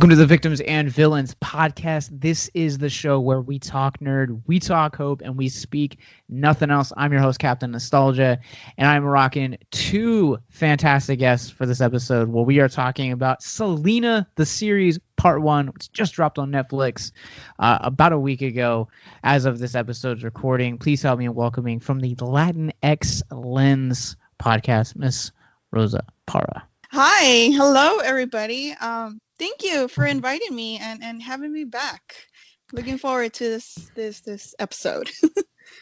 Welcome to the Victims and Villains podcast. This is the show where we talk nerd, we talk hope, and we speak nothing else. I'm your host, Captain Nostalgia, and I'm rocking two fantastic guests for this episode where we are talking about Selena-the-series Part 1, which just dropped on Netflix about a week ago as of this episode's recording. Please help me in welcoming from the Latinx Lens podcast, Miss Rosa Parra. Hi. Hello, everybody. Thank you for inviting me and having me back. Looking forward to this episode.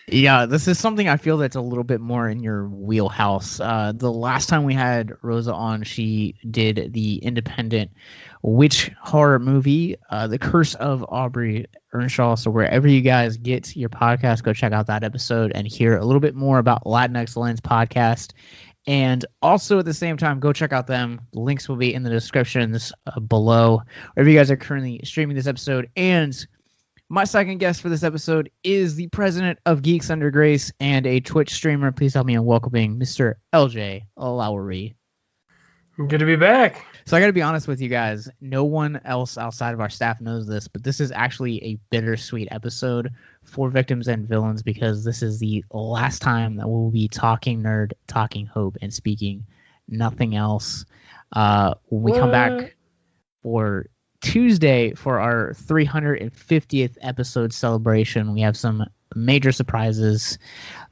Yeah, this is something I feel that's a little bit more in your wheelhouse. The last time we had Rosa on, she did the independent witch horror movie, The Curse of Aubrey Earnshaw. So wherever you guys get your podcast, go check out that episode and hear a little bit more about Latinx Lens podcast. And also at the same time, go check out them. The links will be in the descriptions below, wherever you guys are currently streaming this episode. And my second guest for this episode is the president of Geeks-under-Grace and a Twitch streamer. Please help me in welcoming Mr. LJ Lowery. Good to be back. So I got to be honest with you guys. No one else outside of our staff knows this, but this is actually a bittersweet episode for Victims and Villains because this is the last time that we'll be talking nerd, talking hope, and speaking nothing else. When we come back for Tuesday for our 350th episode celebration, we have some major surprises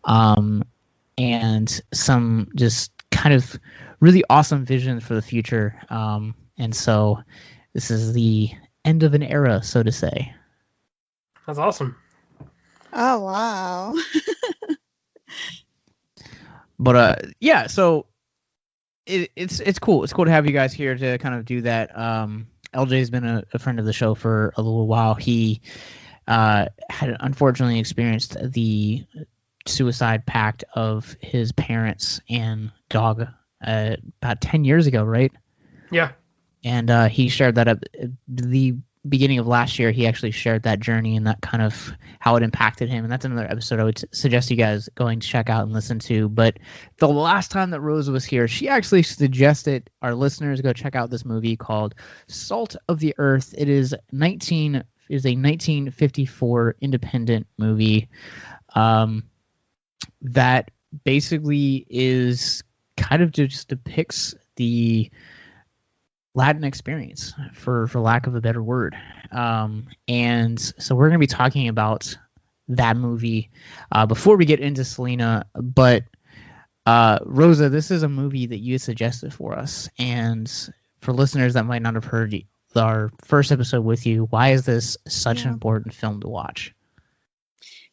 and some just kind of really awesome visions for the future. And so this is the end of an era, so to say. That's awesome. Oh, wow. But yeah, so it's cool. It's cool to have you guys here to kind of do that. LJ's been a friend of the show for a little while. He had unfortunately experienced the suicide pact of his parents and dog about 10 years ago, right? Yeah. And he shared that at the beginning of last year. He actually shared that journey and that kind of how it impacted him. And that's another episode I would suggest you guys going to check out and listen to. But the last time that Rosa was here, she actually suggested our listeners go check out this movie called Salt of the Earth. It is a 1954 independent movie that basically is kind of just depicts the Latin experience, for lack of a better word. And so we're going to be talking about that movie before we get into Selena. But Rosa, this is a movie that you suggested for us. And for listeners that might not have heard our first episode with you, why is this such an important film to watch?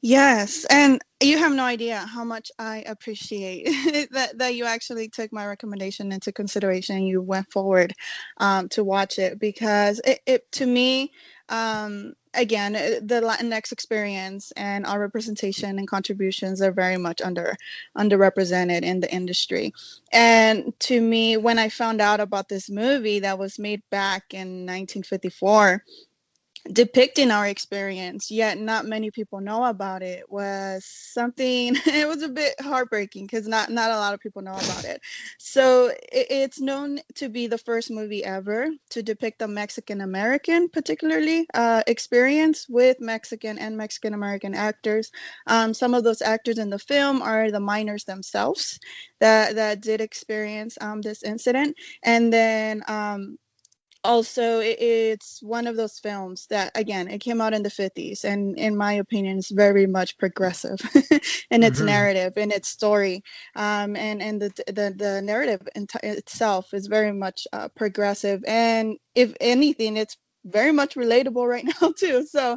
Yes, and you have no idea how much I appreciate that you actually took my recommendation into consideration. You went forward to watch it because it to me, again, the Latinx experience and our representation and contributions are very much underrepresented in the industry. And to me, when I found out about this movie that was made back in 1954, depicting our experience, yet not many people know about it, was something, it was a bit heartbreaking because not a lot of people know about it. So it's known to be the first movie ever to depict the Mexican-American, particularly, experience with Mexican and Mexican-American actors. Some of those actors in the film are the miners themselves that did experience this incident. And then also, it's one of those films that, again, it came out in the 50s, and in my opinion, it's very much progressive in its narrative, in its story, and the narrative itself is very much progressive, and if anything, it's very much relatable right now too. So,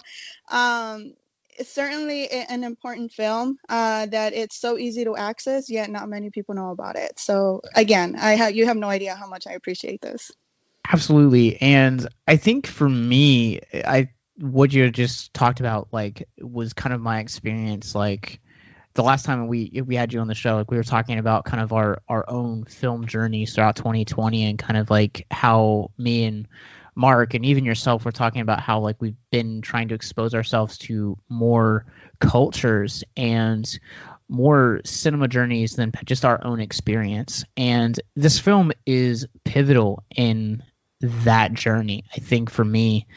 it's certainly an important film that it's so easy to access, yet not many people know about it. So, again, you have no idea how much I appreciate this. Absolutely. And I think for me, what you just talked about, like, was kind of my experience. Like, the last time we had you on the show, like, we were talking about kind of our own film journeys throughout 2020 and kind of like how me and Mark and even yourself were talking about how, like, we've been trying to expose ourselves to more cultures and more cinema journeys than just our own experience. And this film is pivotal in that journey, I think, for me.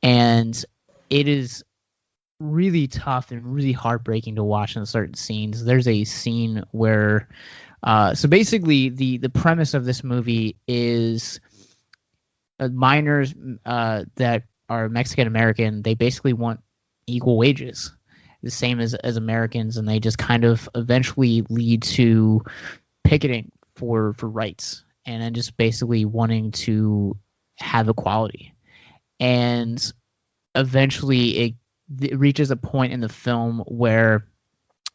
And it is really tough and really heartbreaking to watch in certain scenes. There's a scene where so basically the premise of this movie is miners that are Mexican American, they basically want equal wages, the same as Americans, and they just kind of eventually lead to picketing for rights, and then just basically wanting to have equality. And eventually it reaches a point in the film where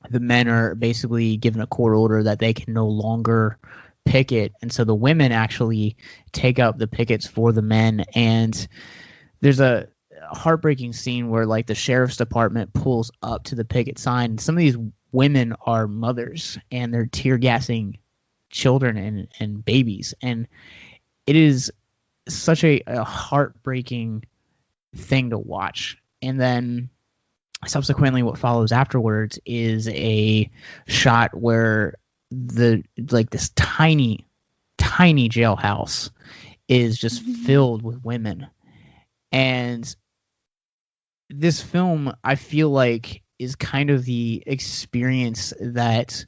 the men are basically given a court order that they can no longer picket, and so the women actually take up the pickets for the men. And there's a heartbreaking scene where like the sheriff's department pulls up to the picket sign. Some of these women are mothers, and they're tear gassing children and babies, and it is such a heartbreaking thing to watch. And then subsequently what follows afterwards is a shot where this tiny jailhouse is just filled with women. And this film, I feel like, is kind of the experience that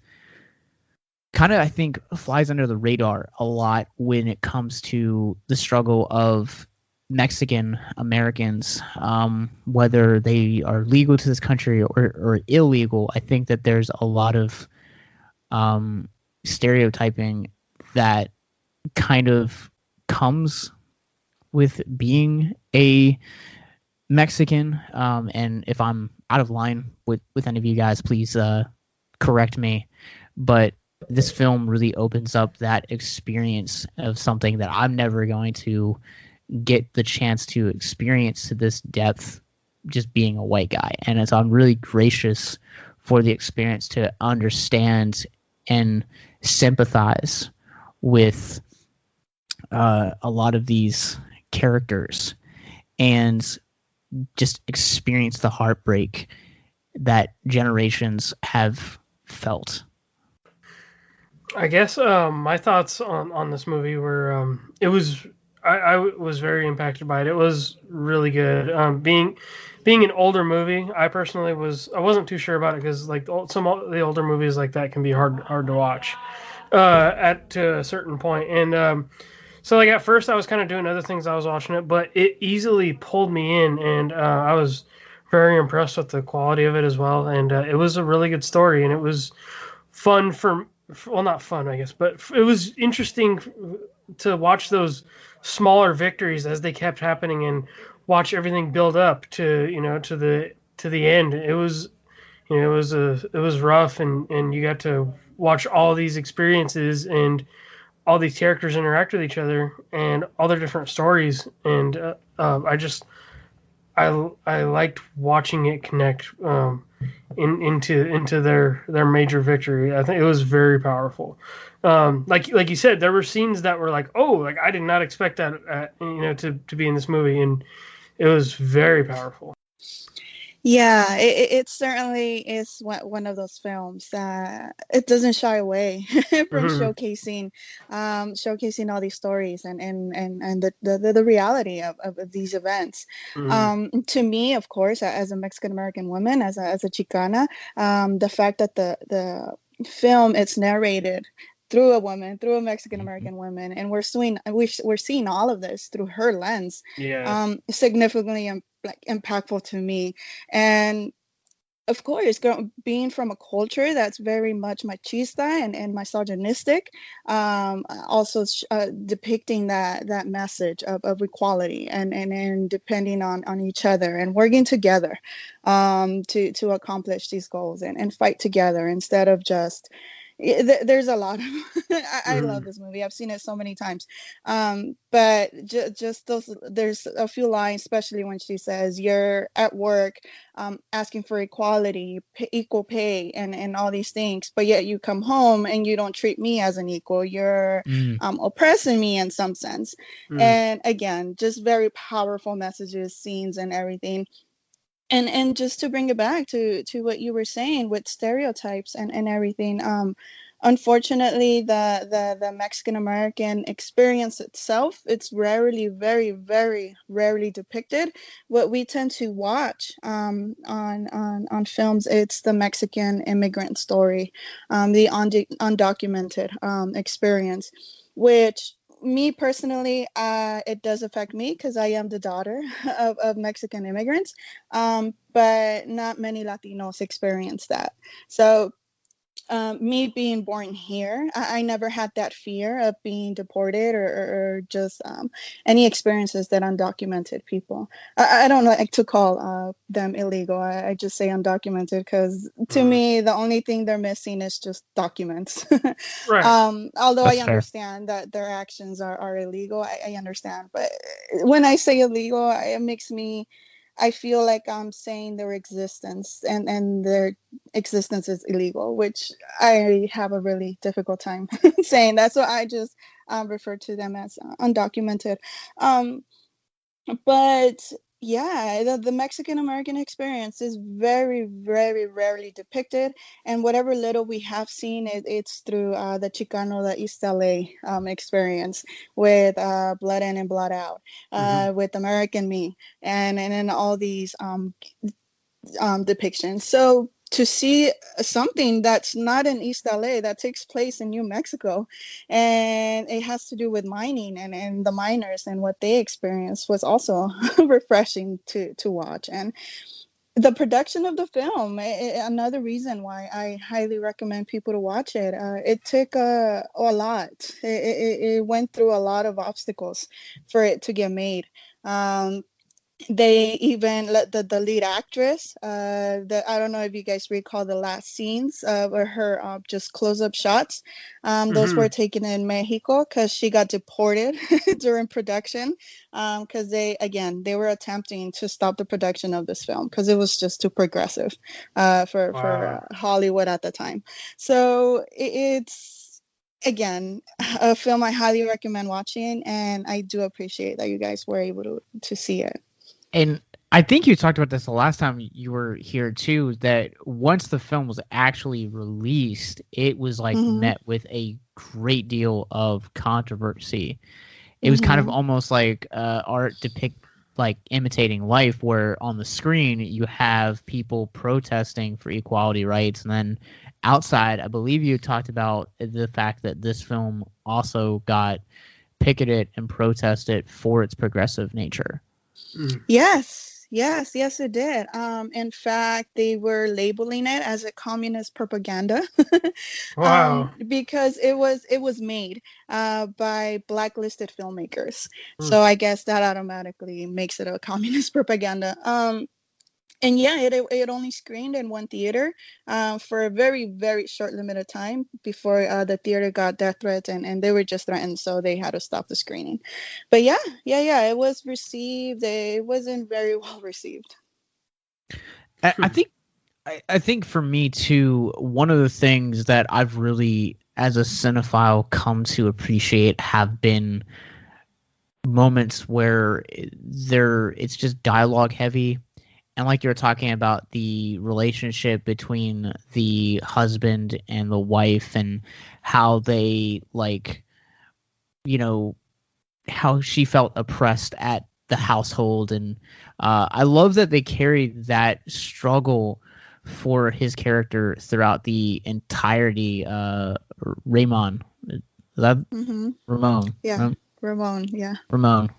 kind of, I think, flies under the radar a lot when it comes to the struggle of Mexican Americans, whether they are legal to this country or illegal. I think that there's a lot of stereotyping that kind of comes with being a Mexican. And if I'm out of line with any of you guys, please correct me. But this film really opens up that experience of something that I'm never going to get the chance to experience to this depth, just being a white guy. And so I'm really gracious for the experience to understand and sympathize with a lot of these characters and just experience the heartbreak that generations have felt. I guess my thoughts on this movie were I was very impacted by it. It was really good. Being an older movie, I personally wasn't too sure about it because like some of the older movies like that can be hard to watch to a certain point. And so like at first I was kind of doing other things. I was watching it, but it easily pulled me in, and I was very impressed with the quality of it as well. And it was a really good story, and it was fun well, not fun, I guess, but it was interesting to watch those smaller victories as they kept happening and watch everything build up to the end. It was it was rough, and you got to watch all these experiences and all these characters interact with each other and all their different stories. And I liked watching it connect into their major victory. I think it was very powerful. Like you said, there were scenes that were like, oh, like I did not expect that to be in this movie, and it was very powerful. Yeah, it certainly is one of those films that it doesn't shy away from showcasing all these stories and the reality of these events. To me, of course, as a Mexican American woman, as a Chicana, the fact that the film it's narrated through a Mexican American woman, and we're seeing all of this through her lens. Yeah. Significantly impactful to me. And of course, being from a culture that's very much machista and misogynistic, also depicting that message of equality and depending on each other and working together to accomplish these goals and fight together instead of just. There's a lot of I love this movie. I've seen it so many times, but just those, there's a few lines, especially when she says you're at work asking for equality, equal pay, and all these things, but yet you come home and you don't treat me as an equal. You're oppressing me in some sense. And again, just very powerful messages, scenes, and everything. And just to bring it back to what you were saying with stereotypes and everything, Unfortunately, the Mexican American experience itself, it's rarely, very, very rarely depicted. What we tend to watch on films, it's the Mexican immigrant story, the undocumented experience, which me personally, it does affect me because I am the daughter of Mexican immigrants, but not many Latinos experience that. So me being born here, I never had that fear of being deported or just any experiences that undocumented people. I don't like to call them illegal. I just say undocumented because to me, the only thing they're missing is just documents. Right. Although That's I fair. understand that their actions are illegal, I understand. But when I say illegal, it makes me, I feel like I'm saying their existence and their existence is illegal, which I have a really difficult time saying that. So I just refer to them as undocumented. Um, but yeah, the Mexican American experience is very, very rarely depicted. And whatever little we have seen, it's through the Chicano, the East LA experience with Blood In and Blood Out, with American Me, and then all these depictions. So to see something that's not in East LA that takes place in New Mexico, and it has to do with mining and the miners and what they experience was also refreshing to watch. And the production of the film, another reason why I highly recommend people to watch it. It took a lot. It went through a lot of obstacles for it to get made. They even let the lead actress, I don't know if you guys recall the last scenes of her just close-up shots. Those were taken in Mexico because she got deported during production, because they were attempting to stop the production of this film because it was just too progressive for Hollywood at the time. So it's, again, a film I highly recommend watching, and I do appreciate that you guys were able to see it. And I think you talked about this the last time you were here too, that once the film was actually released, it was like met with a great deal of controversy. It was kind of almost like art like imitating life, where on the screen you have people protesting for equality rights, and then outside, I believe you talked about the fact that this film also got picketed and protested for its progressive nature. Yes, it did. In fact, they were labeling it as a communist propaganda. Wow. Because it was made by blacklisted filmmakers. So I guess that automatically makes it a communist propaganda. And yeah, it only screened in one theater for a very, very short limited time before the theater got death threats, and they were just threatened, so they had to stop the screening. But yeah, it was received. It wasn't very well received. I think for me too, one of the things that I've really, as a cinephile, come to appreciate have been moments where it's just dialogue heavy. And like you were talking about the relationship between the husband and the wife, and how they, like, how she felt oppressed at the household. And I love that they carried that struggle for his character throughout the entirety. Ramon. Is that Ramon? Yeah, Ramon. Yeah. Ramon.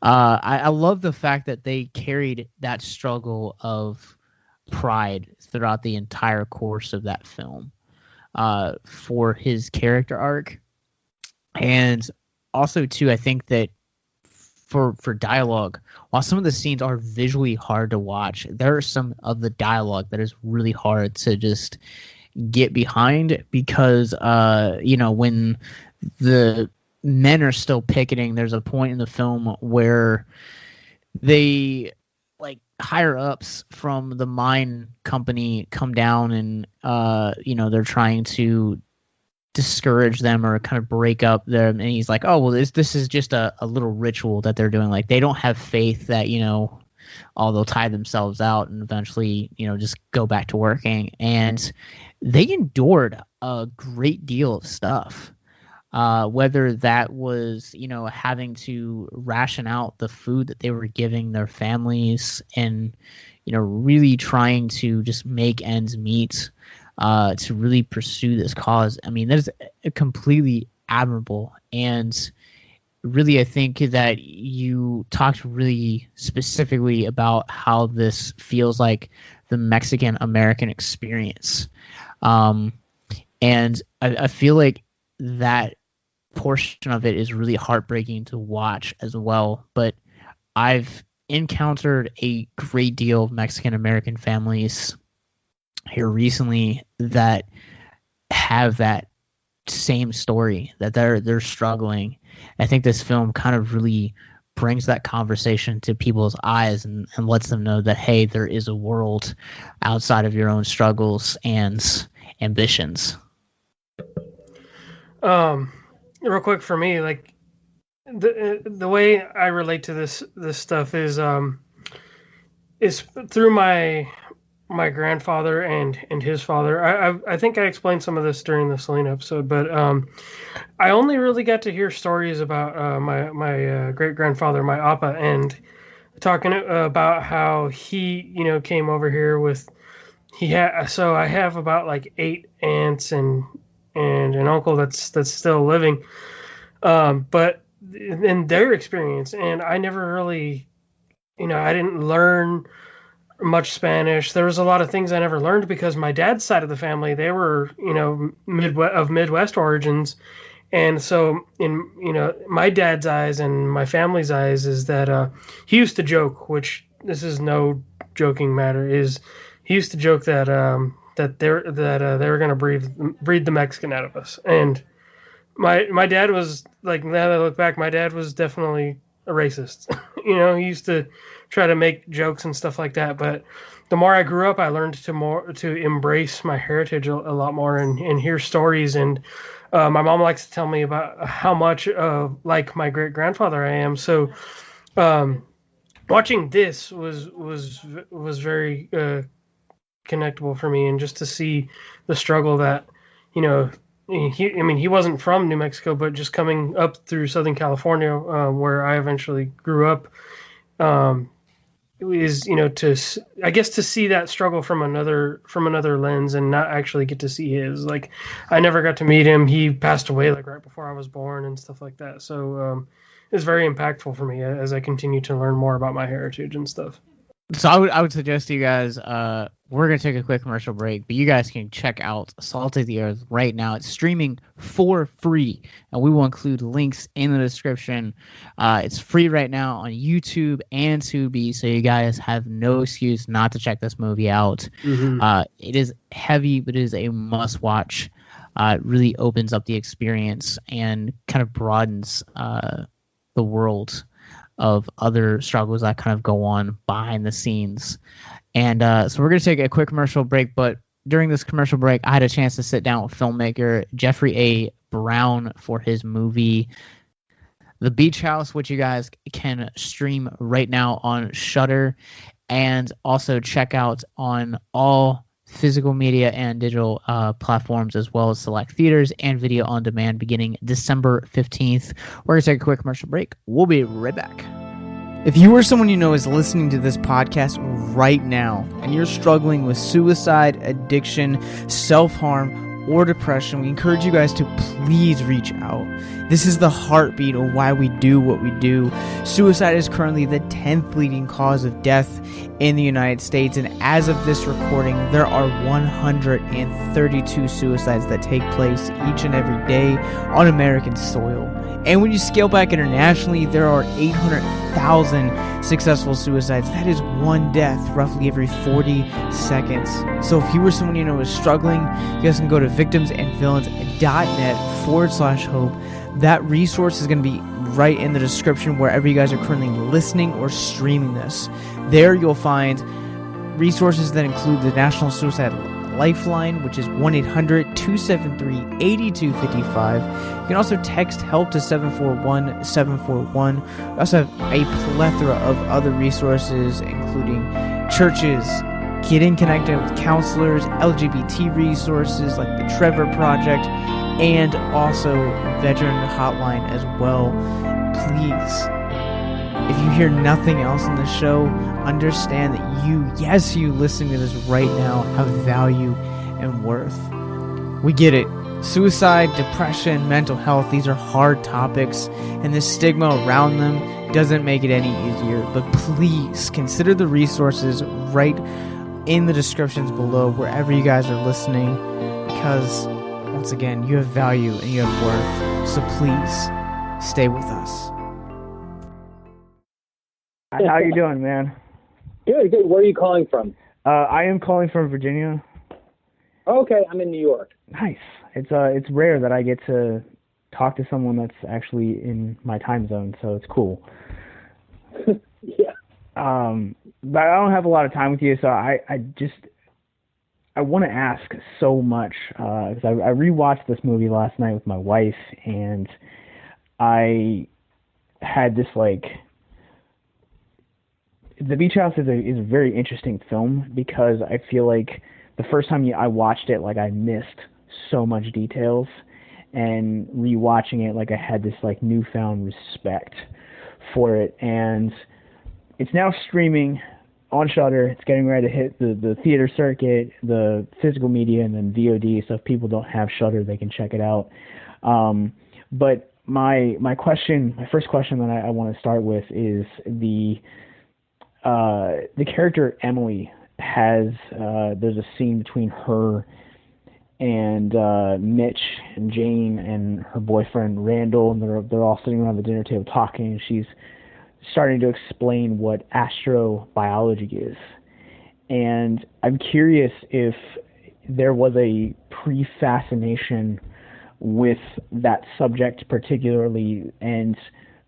I love the fact that they carried that struggle of pride throughout the entire course of that film for his character arc. And also, too, I think that for dialogue, while some of the scenes are visually hard to watch, there are some of the dialogue that is really hard to just get behind, because, when the men are still picketing, there's a point in the film where they, like, higher ups from the mine company come down, and they're trying to discourage them or kind of break up them, and he's like, oh well, this is just a little ritual that they're doing. Like, they don't have faith that all they'll tie themselves out and eventually, just go back to working. And they endured a great deal of stuff. Whether that was, having to ration out the food that they were giving their families and, really trying to just make ends meet, to really pursue this cause. I mean, that is completely admirable. And really, I think that you talked really specifically about how this feels like the Mexican American experience. And I feel like that portion of it is really heartbreaking to watch as well. But I've encountered a great deal of Mexican American families here recently that have that same story, that they're struggling. I think this film kind of really brings that conversation to people's eyes and lets them know that, hey, there is a world outside of your own struggles and ambitions. Real quick for me, like the way I relate to this stuff is through my grandfather and his father. I think I explained some of this during the Selena episode, but I only really got to hear stories about my great grandfather, my Appa, and talking about how he came over here with so I have about like 8 aunts and an uncle that's still living, but in their experience, and I never really, I didn't learn much Spanish. There was a lot of things I never learned because my dad's side of the family, they were, Midwest origins. And so in, my dad's eyes and my family's eyes is that he used to joke, which this is no joking matter, is he used to joke that they were going to breed the Mexican out of us. And my dad was, like, now that I look back, my dad was definitely a racist. He used to try to make jokes and stuff like that. But the more I grew up, I learned to embrace my heritage a lot more and hear stories. And my mom likes to tell me about how much like my great grandfather I am. So watching this was very connectable for me, and just to see the struggle that he wasn't from New Mexico, but just coming up through Southern California, where I eventually grew up, is to see that struggle from another lens and not actually get to see his. Like, I never got to meet him. He passed away like right before I was born and stuff like that. So it's very impactful for me as I continue to learn more about my heritage and stuff. So I would suggest to you guys, we're going to take a quick commercial break, but you guys can check out Salt of the Earth right now. It's streaming for free, and we will include links in the description. It's free right now on YouTube and Tubi, so you guys have no excuse not to check this movie out. Mm-hmm. It is heavy, but it is a must-watch. It really opens up the experience and kind of broadens the world of other struggles that kind of go on behind the scenes. And so we're going to take a quick commercial break, but during this commercial break, I had a chance to sit down with filmmaker Jeffery-a-Brown for his movie The Beach House, which you guys can stream right now on Shudder, and also check out on all physical media and digital platforms, as well as select theaters and video on demand beginning December 15th. We're going to take a quick commercial break. We'll be right back. If you or someone you know is listening to this podcast right now and you're struggling with suicide, addiction, self-harm, or depression, we encourage you guys to please reach out. This is the heartbeat of why we do what we do. Suicide is currently the 10th leading cause of death in the United States, and as of this recording, there are 132 suicides that take place each and every day on American soil. And when you scale back internationally, there are 800,000 successful suicides. That is one death roughly every 40 seconds. So if you or someone you know is struggling, you guys can go to victimsandvillains.net/hope. That resource is going to be right in the description wherever you guys are currently listening or streaming this. There you'll find resources that include the National Suicide Lifeline, which is 1-800-273-8255. You can also text HELP to 741-741. We also have a plethora of other resources, including churches, getting connected with counselors, LGBT resources like the Trevor Project, and also veteran hotline as well. Please, if you hear nothing else in the show, understand that you listening to this right now, have value and worth. We get it. Suicide, depression, mental health, these are hard topics, and the stigma around them doesn't make it any easier. But please consider the resources right in the descriptions below, wherever you guys are listening, because once again, you have value and you have worth. So please stay with us. How you doing, man? Good. Where are you calling from? I am calling from Virginia. Okay, I'm in New York. Nice. It's rare that I get to talk to someone that's actually in my time zone, so it's cool. Yeah. But I don't have a lot of time with you, so I want to ask so much, because I rewatched this movie last night with my wife, and I had this, like, The Beach House is a very interesting film, because I feel like the first time I watched it, like, I missed so much details, and rewatching it, like, I had this, like, newfound respect for it. And it's now streaming on Shudder. It's getting ready to hit the theater circuit, the physical media, and then VOD. So if people don't have Shudder, they can check it out. But my first question that I want to start with is the character Emily has. There's a scene between her and Mitch and Jane and her boyfriend Randall, and they're all sitting around the dinner table talking, and she's starting to explain what astrobiology is. And I'm curious if there was a pre-fascination with that subject particularly, and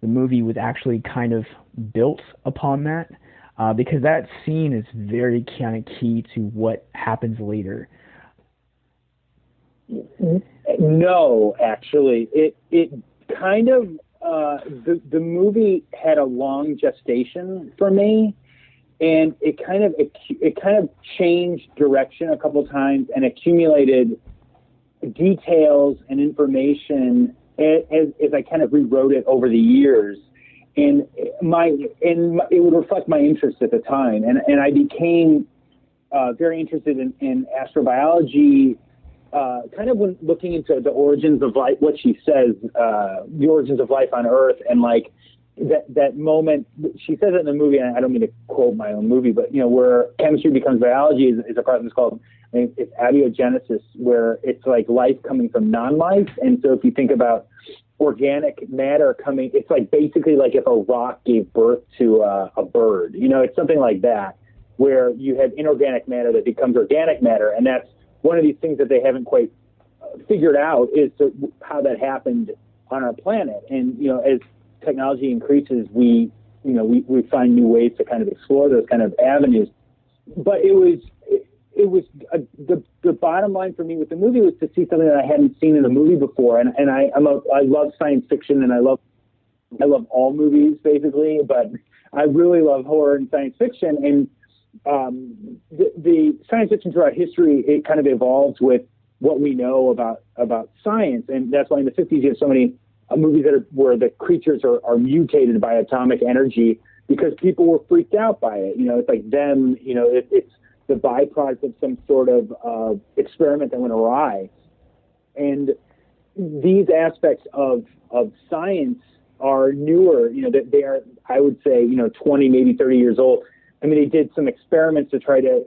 the movie was actually kind of built upon that, because that scene is very kind of key to what happens later. No, actually, it kind of the movie had a long gestation for me, and it kind of changed direction a couple times and accumulated details and information as I kind of rewrote it over the years, and it would reflect my interest at the time, and I became very interested in astrobiology. Kind of when looking into the origins of life, what she says, the origins of life on Earth, and like that moment, she says it in the movie, and I don't mean to quote my own movie, but where chemistry becomes biology is a process called, it's abiogenesis, where it's like life coming from non-life. And so if you think about organic matter coming, it's like basically like if a rock gave birth to a bird, it's something like that, where you have inorganic matter that becomes organic matter, and that's one of these things that they haven't quite figured out is how that happened on our planet. And as technology increases, we find new ways to kind of explore those kind of avenues. But the bottom line for me with the movie was to see something that I hadn't seen in a movie before. And I love science fiction, and I love all movies basically, but I really love horror and science fiction. And the science fiction throughout history, it kind of evolves with what we know about science, and that's why in the 50s you have so many movies where the creatures are mutated by atomic energy, because people were freaked out by it. It's like them. It's the byproduct of some sort of experiment that went awry, and these aspects of science are newer. They are, I would say, 20, maybe 30 years old. I mean, they did some experiments to try to,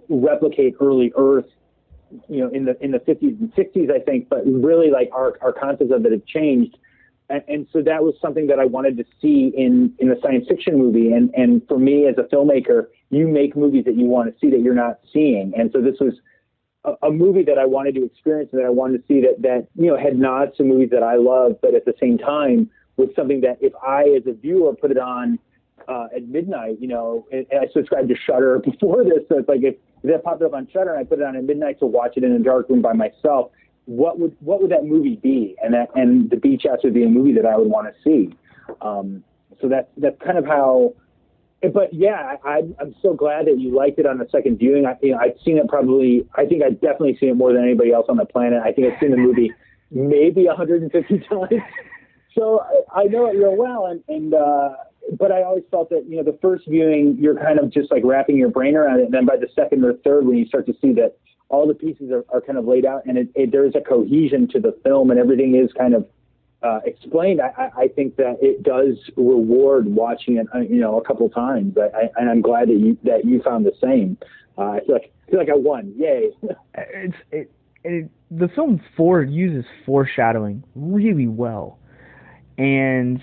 replicate early Earth, in the 50s and 60s, I think, but really like our concepts of it have changed. And so that was something that I wanted to see in a science fiction movie. And for me as a filmmaker, you make movies that you want to see that you're not seeing. And so this was a movie that I wanted to experience, and that I wanted to see that had nods to movies that I love, but at the same time was something that if I, as a viewer, put it on at midnight, and I subscribed to Shudder before this, so it's like if that popped up on Shudder and I put it on at midnight to watch it in a dark room by myself, what would that movie be? And The Beach House would be a movie that I would want to see. So that's kind of how But yeah, I'm so glad that you liked it on the second viewing. I've seen it probably. I think I've definitely seen it more than anybody else on the planet. I think I've seen the movie maybe 150 times. So I know it real well, but I always felt that the first viewing you're kind of just like wrapping your brain around it, and then by the second or third, when you start to see that all the pieces are kind of laid out, and there is a cohesion to the film, and everything is kind of explained. I think that it does reward watching it, a couple times. And I'm glad that you found the same. I feel like I won. Yay! The film uses foreshadowing really well, and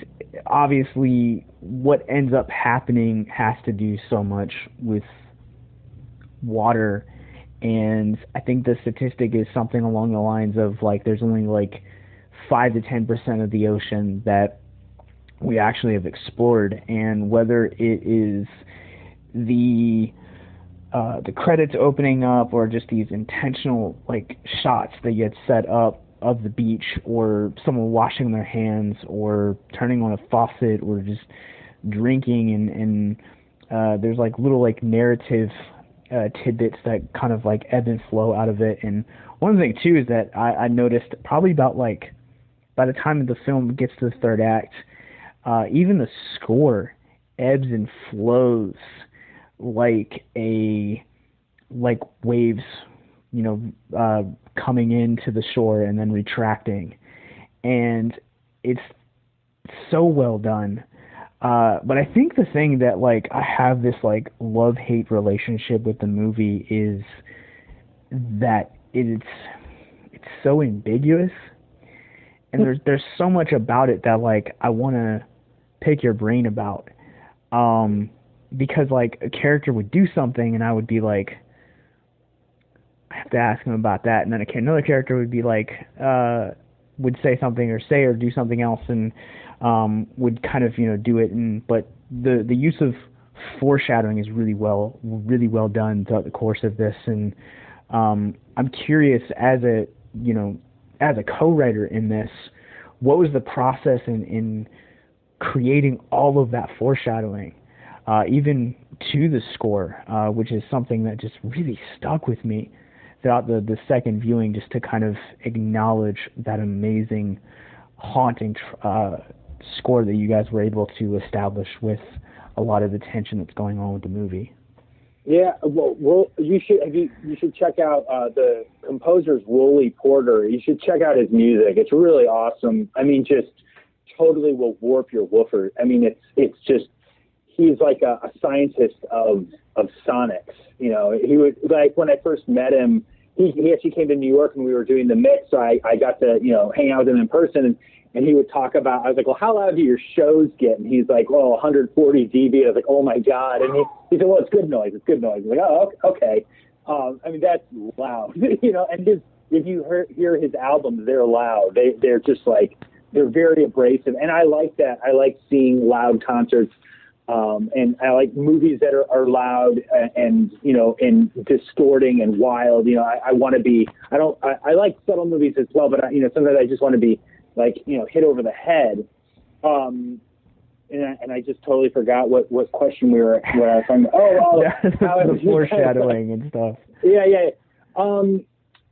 obviously, what ends up happening has to do so much with water. And I think the statistic is something along the lines of like there's only like 5 to 10% of the ocean that we actually have explored, and whether it is the credits opening up or just these intentional like shots that get set up of the beach, or someone washing their hands, or turning on a faucet, or just drinking, and there's like little like narrative tidbits that kind of like ebb and flow out of it. And one thing too is that I noticed probably about like by the time the film gets to the third act, even the score ebbs and flows like waves, coming into the shore and then retracting, and it's so well done. But I think the thing that like I have this like love-hate relationship with the movie is that it's so ambiguous, and there's so much about it that like I want to pick your brain about, because like a character would do something and I would be like, I have to ask him about that, and then another character would be like would say something or do something else, and would kind of do it, but the use of foreshadowing is really well done throughout the course of this. And I'm curious, as a co-writer in this, what was the process in creating all of that foreshadowing, even to the score, which is something that just really stuck with me throughout the second viewing, just to kind of acknowledge that amazing, haunting score that you guys were able to establish with a lot of the tension that's going on with the movie. Yeah, well, you should check out the composer's Wooly Porter. You should check out his music. It's really awesome. I mean, just totally will warp your woofer. I mean, it's just, he's like a scientist of sonics. He would, like, when I first met him, he actually came to New York and we were doing the mix, so I got to hang out with him in person, and he would talk about, I was like, well, how loud do your shows get? And he's like, well, 140 dB. I was like, oh my God. And he said, well, it's good noise. It's good noise. I was like, oh, okay. I mean, that's loud, and if you hear his albums, they're loud. They're just like, they're very abrasive. And I like that. I like seeing loud concerts. And I like movies that are loud and distorting and wild. I want to be, I like subtle movies as well, but sometimes I just want to be like, hit over the head. And I just totally forgot what question we were talking about. The foreshadowing and stuff. Yeah.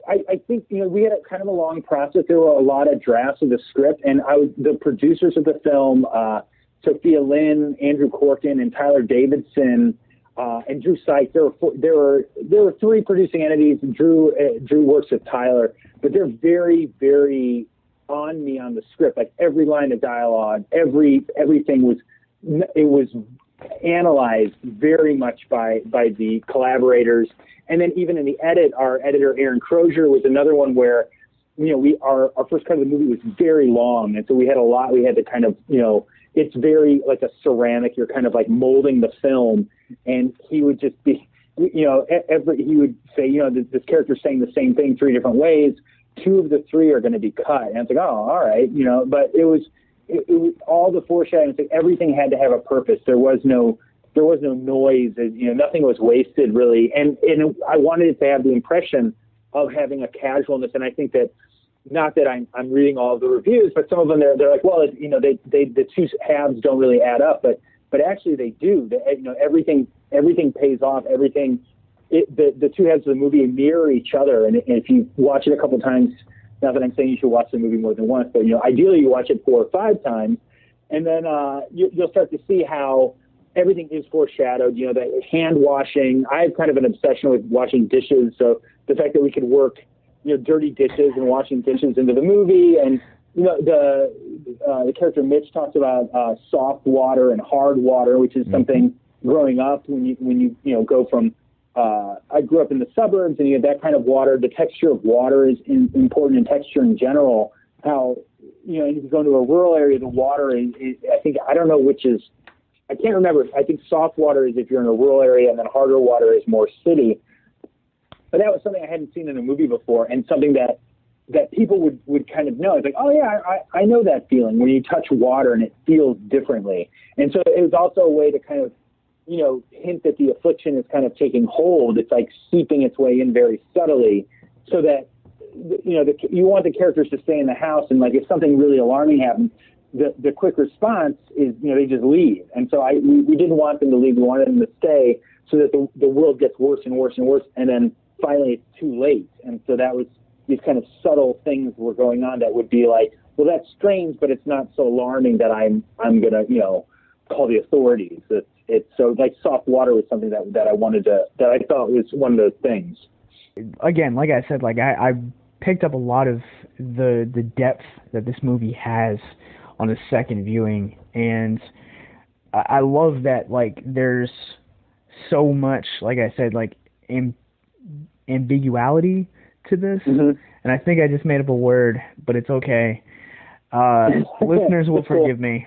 I think, we had a kind of a long process. There were a lot of drafts of the script, and the producers of the film, Sophia Lynn, Andrew Corkin, and Tyler Davidson, and Drew Sykes. There were 3 producing entities. Drew works with Tyler, but they're very, very on me on the script. Like every line of dialogue, everything was analyzed very much by the collaborators. And then even in the edit, our editor Aaron Crozier was another one where our first cut of the movie was very long, and so we had to kind of it's very like a ceramic. You're kind of like molding the film, and he would just be, he would say, this character's saying the same thing 3 different ways. 2 of the 3 are going to be cut, and it's like, oh, all right, But it was all the foreshadowing. Like everything had to have a purpose. There was no noise. Nothing was wasted really, and I wanted it to have the impression of having a casualness. And I think that, not that I'm reading all of the reviews, but some of them they're like, well, the 2 halves don't really add up. But but actually they do. Everything pays off. The two halves of the movie mirror each other, and if you watch it a couple times, not that I'm saying you should watch the movie more than once, but ideally you watch it 4 or 5 times, and then you'll start to see how everything is foreshadowed. The hand washing. I have kind of an obsession with washing dishes, so the fact that we could work dirty dishes and washing dishes into the movie, and the character Mitch talks about soft water and hard water, which is something growing up when you go from. I grew up in the suburbs, and you have that kind of water. The texture of water is important, in texture in general. How if you go into a rural area, the water is I don't know which is. I can't remember. I think soft water is if you're in a rural area, and then harder water is more city. But that was something I hadn't seen in a movie before, and something that people would kind of know. It's like, oh yeah, I know that feeling when you touch water and it feels differently. And so it was also a way to kind of, hint that the affliction is kind of taking hold. It's like seeping its way in very subtly, so that, you want the characters to stay in the house. And like, if something really alarming happens, the quick response is, they just leave. And so we didn't want them to leave. We wanted them to stay, so that the world gets worse and worse and worse. And then finally it's too late. And so that was, these kind of subtle things were going on that would be like, well, that's strange, but it's not so alarming that I'm going to, call the authorities. It's so like soft water was something that I wanted to, that I thought was one of those things. Again, like I said, like I picked up a lot of the depth that this movie has on a second viewing, and I love that, like, there's so much, like I said, like ambiguity to this. And I think I just made up a word, but it's okay. Listeners will forgive me.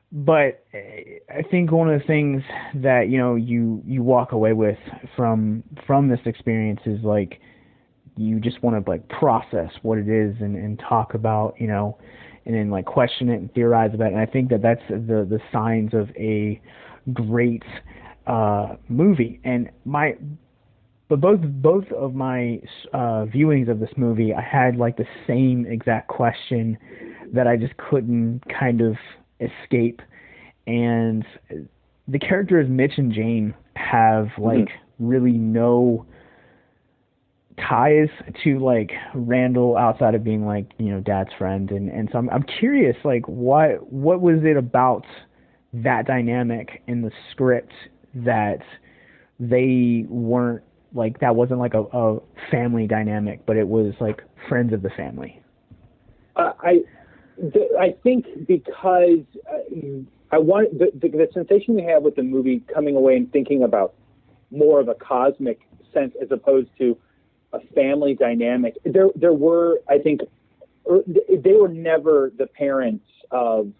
But I think one of the things that you walk away with from this experience is, like, you just want to, like, process what it is and talk about, and then, like, question it and theorize about it. And I think that that's the signs of a great movie. And both of my viewings of this movie, I had, like, the same exact question that I just couldn't kind of escape. And the characters Mitch and Jane have, like, really no ties to, like, Randall outside of being, like, dad's friend. And so I'm curious, like, what was it about that dynamic in the script that they weren't, like, that wasn't like a family dynamic, but it was like friends of the family? I think because I want the sensation we have with the movie coming away and thinking about more of a cosmic sense as opposed to a family dynamic. There were, I think, they were never the parents of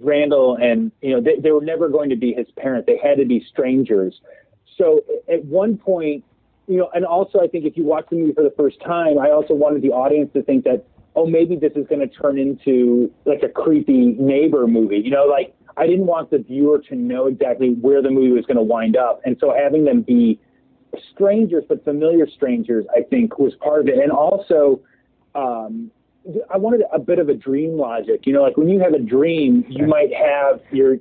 Randall, and they were never going to be his parents. They had to be strangers. So at one point, and also I think if you watch the movie for the first time, I also wanted the audience to think that, oh, maybe this is going to turn into like a creepy neighbor movie. Like, I didn't want the viewer to know exactly where the movie was going to wind up. And so having them be strangers, but familiar strangers, I think was part of it. And also, I wanted a bit of a dream logic. Like, when you have a dream, you might have your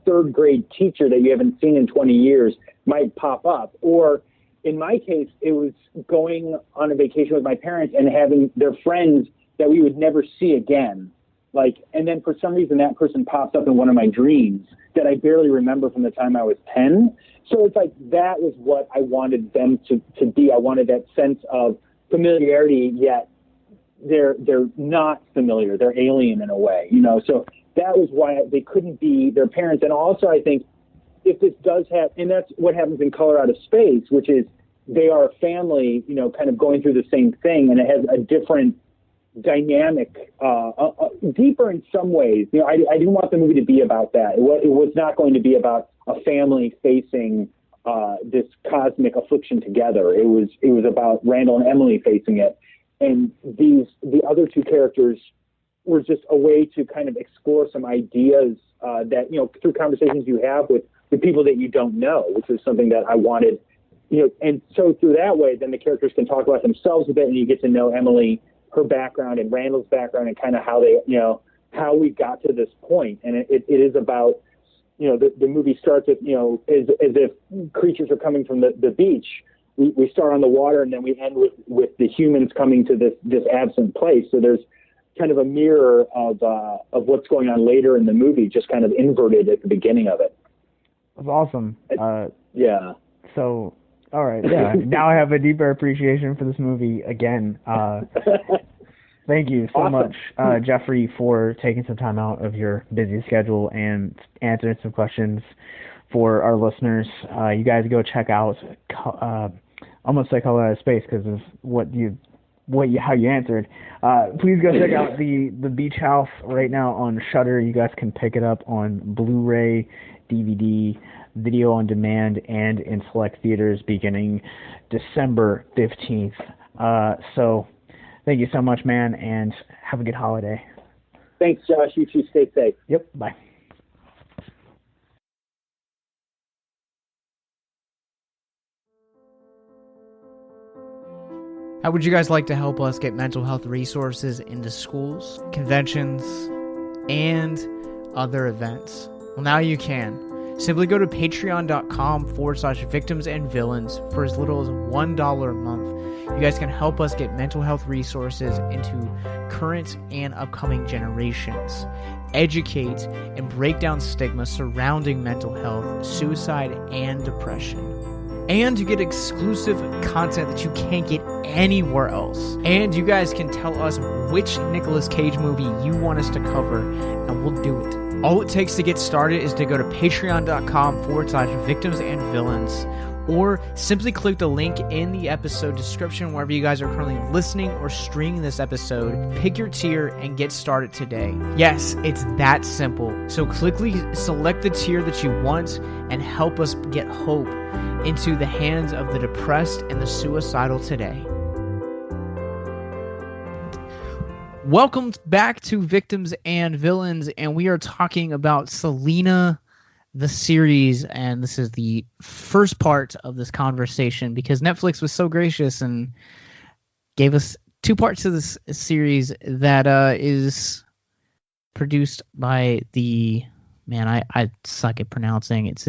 third grade teacher that you haven't seen in 20 years might pop up. Or in my case, it was going on a vacation with my parents and having their friends that we would never see again. Like, and then for some reason that person pops up in one of my dreams that I barely remember from the time I was 10. So it's like, that was what I wanted them to be. I wanted that sense of familiarity, yet they're not familiar. They're alien in a way, so that was why they couldn't be their parents. And also, I think if this does have, and that's what happens in Color Out of Space, which is they are a family, kind of going through the same thing, and it has a different dynamic, deeper in some ways. I didn't want the movie to be about that. It was not going to be about a family facing this cosmic affliction together. It was about Randall and Emily facing it, and the other two characters were just a way to kind of explore some ideas that through conversations you have with the people that you don't know, which is something that I wanted. And so through that way, then the characters can talk about themselves a bit, and you get to know Emily, her background, and Randall's background, and kind of how they, how we got to this point. And it is about the movie starts with, as if creatures are coming from the beach. We start on the water, and then we end with the humans coming to this absent place. So there's kind of a mirror of what's going on later in the movie, just kind of inverted at the beginning of it. That's awesome. Yeah. So, all right. Yeah. Now I have a deeper appreciation for this movie again. Thank you so much, Jeffrey, for taking some time out of your busy schedule and answering some questions for our listeners. You guys go check out, almost say Color Out of Space because of how you answered. Please go check out the Beach House right now on Shudder. You guys can pick it up on Blu-ray, DVD, video on demand, and in select theaters beginning December 15th. So thank you so much, man, and have a good holiday. Thanks, Josh. You too. Stay safe. Yep. Bye. How would you guys like to help us get mental health resources into schools, conventions, and other events? Well, now you can. Simply go to patreon.com/victims and villains for as little as $1 a month. You guys can help us get mental health resources into current and upcoming generations, educate and break down stigma surrounding mental health, suicide, and depression. And you get exclusive content that you can't get anywhere else. And you guys can tell us which Nicolas Cage movie you want us to cover, and we'll do it. All it takes to get started is to go to patreon.com/victims and villains, or simply click the link in the episode description wherever you guys are currently listening or streaming this episode. Pick your tier and get started today. Yes, it's that simple. So quickly select the tier that you want and help us get hope into the hands of the depressed and the suicidal today. Welcome back to Victims and Villains, and we are talking about Selena-the-series, and this is the first part of this conversation because Netflix was so gracious and gave us 2 parts of this series that is produced by I suck at pronouncing. It's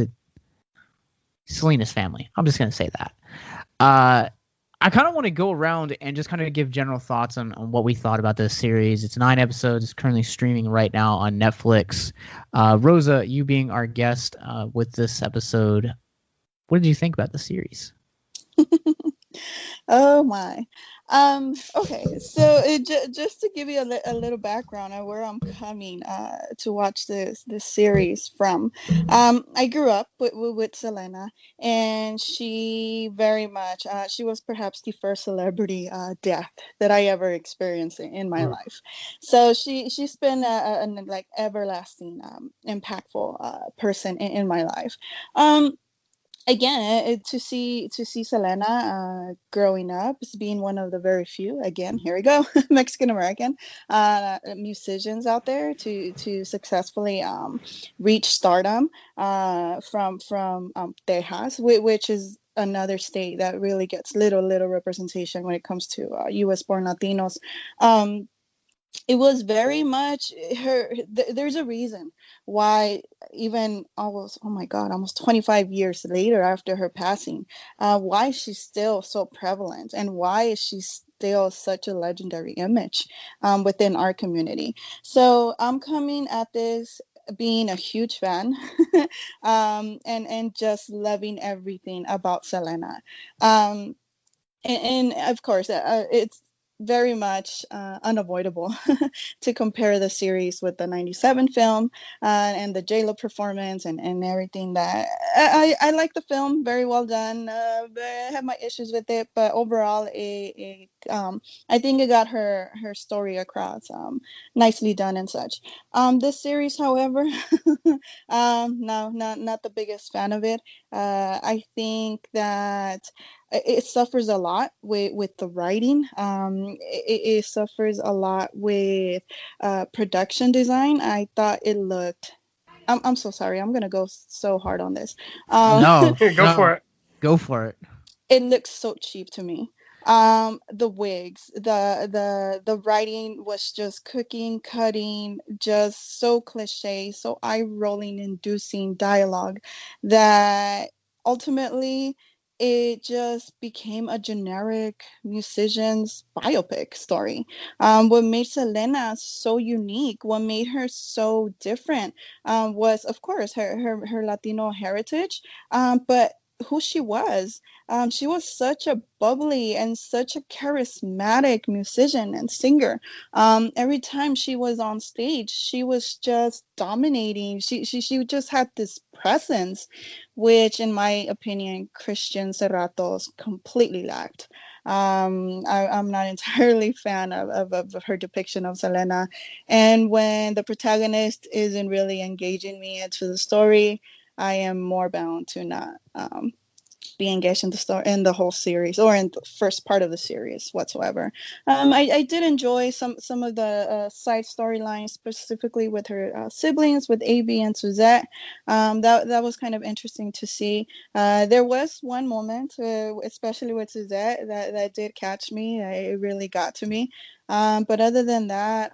Selena's family. I'm just going to say that. I kind of want to go around and just kind of give general thoughts on what we thought about this series. It's 9 episodes. It's currently streaming right now on Netflix. Rosa, you being our guest with this episode, what did you think about the series? Oh my. Okay, so just to give you a little background on where I'm coming to watch this series from. I grew up with Selena, and she very much she was perhaps the first celebrity death that I ever experienced in my life. So she's been an like everlasting impactful person in my life. Again, to see Selena growing up as being one of the very few, again, here we go, Mexican American musicians out there to successfully reach stardom from Texas, which is another state that really gets little representation when it comes to U.S. born Latinos. It was very much her. There's a reason why even almost 25 years later after her passing, why she's still so prevalent and why is she still such a legendary image within our community. So I'm coming at this being a huge fan and just loving everything about Selena. And of course, it's very much unavoidable to compare the series with the 97 film and the J-Lo performance and everything that I like the film, very well done, but I have my issues with it, but overall I think it got her story across nicely done and such. This series, however, no, not the biggest fan of it. I think that it suffers a lot with the writing. It suffers a lot with production design. I thought it looked. I'm so sorry. I'm gonna go so hard on this. No, Go for it. Go for it. It looks so cheap to me. The wigs, the writing was just cooking, cutting, just so cliche, so eye-rolling, inducing dialogue that ultimately it just became a generic musician's biopic story. What made Selena so unique, what made her so different, was, of course, her Latino heritage, but who she was. She was such a bubbly and such a charismatic musician and singer. Every time she was on stage, she was just dominating. She just had this presence, which, in my opinion, Christian Serratos completely lacked. I'm not entirely fan of her depiction of Selena. And when the protagonist isn't really engaging me into the story, I am more bound to not be engaged in the story, in the whole series, or in the first part of the series whatsoever. I did enjoy some of the side storylines, specifically with her siblings, with AB and Suzette. That was kind of interesting to see. There was one moment, especially with Suzette, that did catch me. It really got to me. But other than that,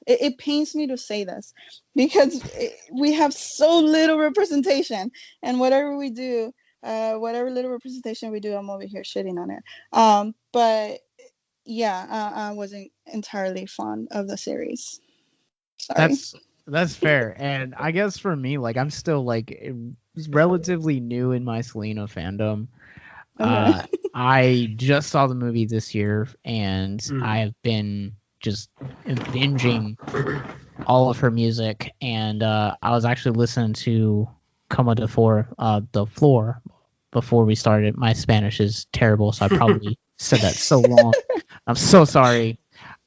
it pains me to say this because we have so little representation, and whatever we do, whatever little representation we do, I'm over here shitting on it. But yeah, I wasn't entirely fond of the series. Sorry. That's fair. And I guess for me, like, I'm still like relatively new in my Selena fandom. Okay. I just saw the movie this year, and I have been just binging all of her music. And I was actually listening to Como de the Floor before we started. My Spanish is terrible, so I probably said that so long. I'm so sorry.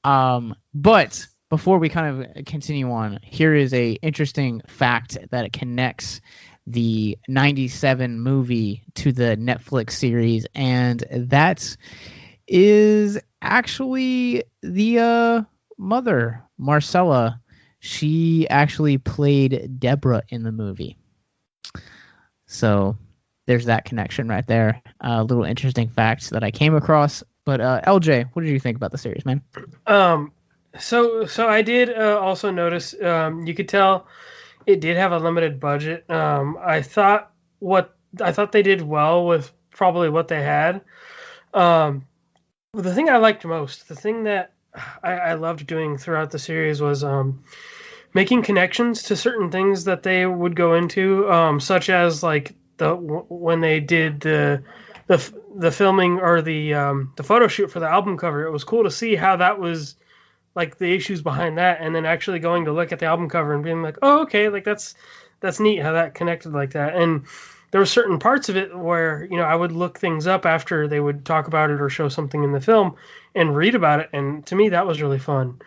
But before we kind of continue on, here is a interesting fact that it connects the 97 movie to the Netflix series, and that is actually the mother, Marcella. She actually played Deborah in the movie. So there's that connection right there. A little interesting fact that I came across. But LJ, what did you think about the series, man? So I did also notice. You could tell it did have a limited budget. I thought they did well with probably what they had. The thing I liked most, the thing that I loved doing throughout the series was making connections to certain things that they would go into, such as like when they did the filming or the photo shoot for the album cover. It was cool to see how that was, like, the issues behind that, and then actually going to look at the album cover and being like, oh, okay, like that's neat how that connected like that. And there were certain parts of it where, I would look things up after they would talk about it or show something in the film and read about it, and to me that was really fun.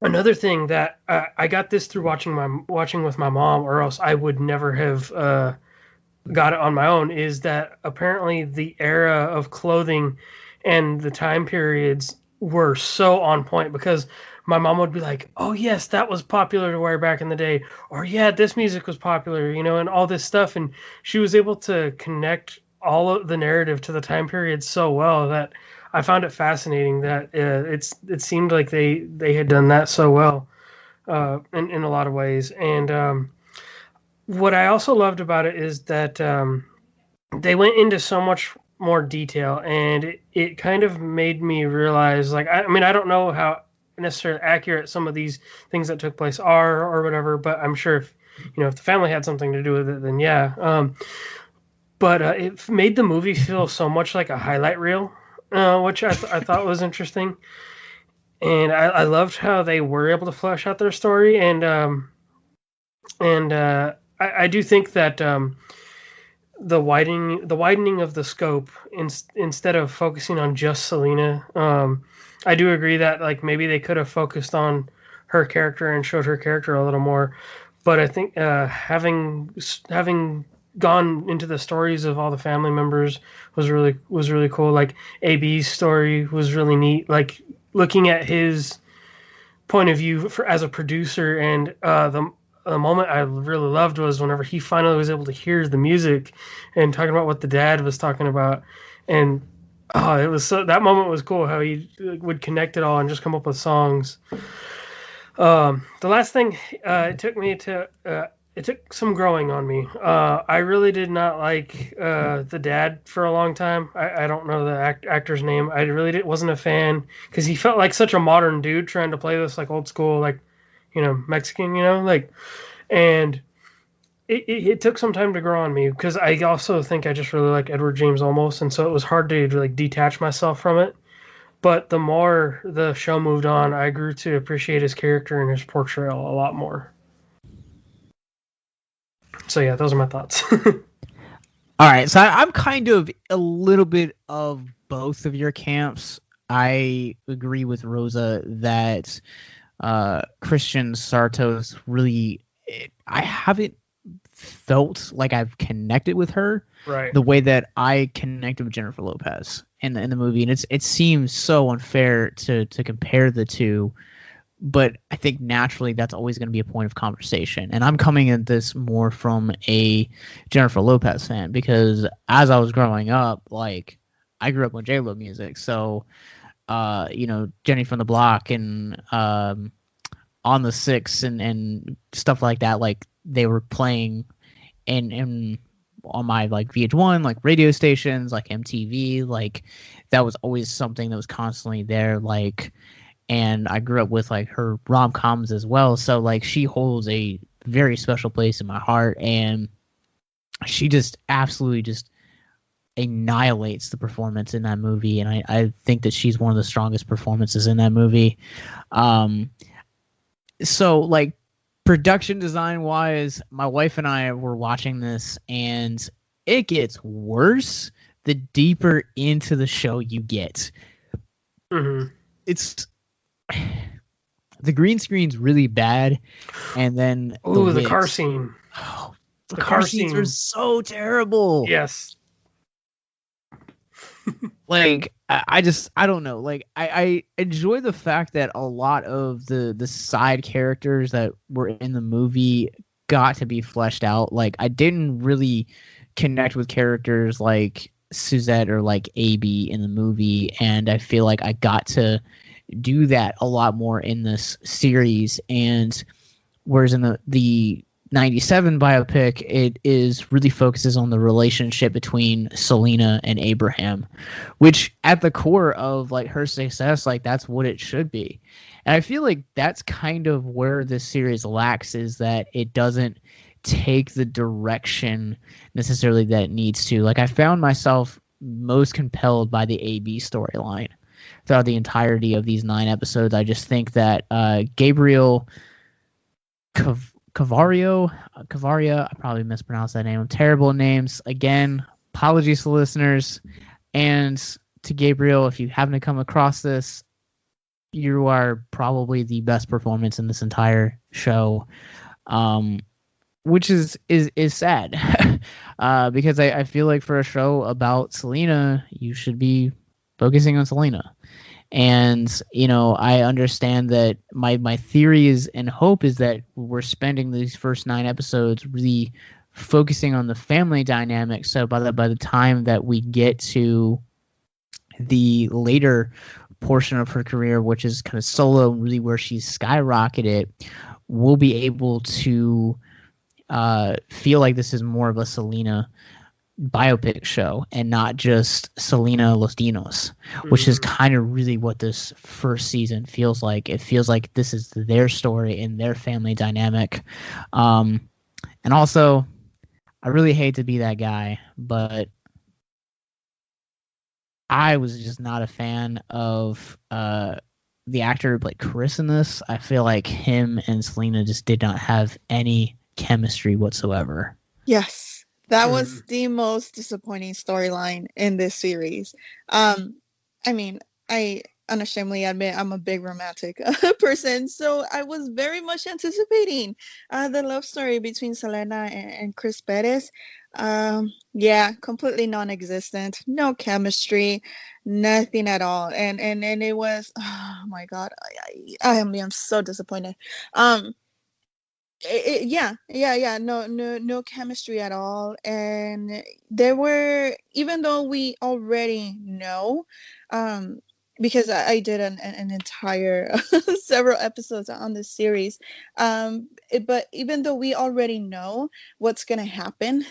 Another thing that I got this through watching with my mom, or else I would never have got it on my own, is that apparently the era of clothing and the time periods were so on point, because my mom would be like, oh yes, that was popular to wear back in the day, or yeah, this music was popular, and all this stuff, and she was able to connect all of the narrative to the time period so well that I found it fascinating that it seemed like they had done that so well in a lot of ways. And what I also loved about it is that they went into so much more detail, and it kind of made me realize, like, I mean, I don't know how necessarily accurate some of these things that took place are or whatever, but I'm sure if the family had something to do with it, then yeah. But it made the movie feel so much like a highlight reel, which I thought was interesting. And I loved how they were able to flesh out their story, and I do think that the widening of the scope instead of focusing on just Selena, I do agree that, like, maybe they could have focused on her character and showed her character a little more. But I think having gone into the stories of all the family members was really cool. Like, AB's story was really neat. Like, looking at his point of view as a producer, and the moment I really loved was whenever he finally was able to hear the music and talking about what the dad was talking about. And Oh, it was that moment was cool. How he would connect it all and just come up with songs. The last thing, it took some growing on me. I really did not like the dad for a long time. I don't know the actor's name. I really wasn't a fan because he felt like such a modern dude trying to play this like old school, like, Mexican, and it took some time to grow on me because I also think I just really like Edward James Olmos, and so it was hard to like detach myself from it. But the more the show moved on, I grew to appreciate his character and his portrayal a lot more. So yeah, those are my thoughts. All right, so I'm kind of a little bit of both of your camps. I agree with Rosa that Christian Sartos really, I haven't felt like I've connected with her right. the way that I connected with Jennifer Lopez in the movie, and it seems so unfair to compare the two. But I think naturally that's always going to be a point of conversation. And I'm coming at this more from a Jennifer Lopez fan because as I was growing up, like I grew up on J-Lo music. So, Jenny from the Block and On the Six and stuff like that, like they were playing in on my like VH1, like radio stations, like MTV, like that was always something that was constantly there. Like, and I grew up with like her rom-coms as well, so like she holds a very special place in my heart, and she just absolutely just annihilates the performance in that movie, and I think that she's one of the strongest performances in that movie. So like production design wise, my wife and I were watching this, and it gets worse the deeper into the show you get. Mm-hmm. It's the green screen's really bad, and then the car scene. Oh, the car scenes are so terrible. Yes. Like I don't know. Like I enjoy the fact that a lot of the side characters that were in the movie got to be fleshed out. Like I didn't really connect with characters like Suzette or like AB in the movie, and I feel like I got to do that a lot more in this series. And whereas in the 97 biopic, it is really focuses on the relationship between Selena and Abraham, which at the core of like her success, like that's what it should be. And I feel like that's kind of where this series lacks, is that it doesn't take the direction necessarily that it needs to. Like I found myself most compelled by the AB storyline throughout the entirety of these 9 episodes. I just think that Gabriel Cavaria, I probably mispronounced that name. I'm terrible at names. Again, apologies to listeners. And to Gabriel, if you happen to come across this, you are probably the best performance in this entire show, which is sad because I feel like for a show about Selena, you should be focusing on Selena. And, I understand that my theory is and hope is that we're spending these first 9 episodes really focusing on the family dynamic. So by the time that we get to the later portion of her career, which is kind of solo, really where she's skyrocketed, we'll be able to feel like this is more of a Selena biopic show and not just Selena Los Dinos, which is kind of really what this first season feels like. It feels like this is their story and their family dynamic. And also, I really hate to be that guy, but I was just not a fan of the actor like Chris in this. I feel like him and Selena just did not have any chemistry whatsoever. Yes. That was the most disappointing storyline in this series. I mean, I unashamedly admit I'm a big romantic person, so I was very much anticipating the love story between Selena and Chris Perez. Yeah, completely non-existent, no chemistry, nothing at all, and it was, oh my God, I'm so disappointed. Yeah. No chemistry at all. And there were, even though we already know, um, because I did an entire several episodes on this series, but even though we already know what's gonna happen,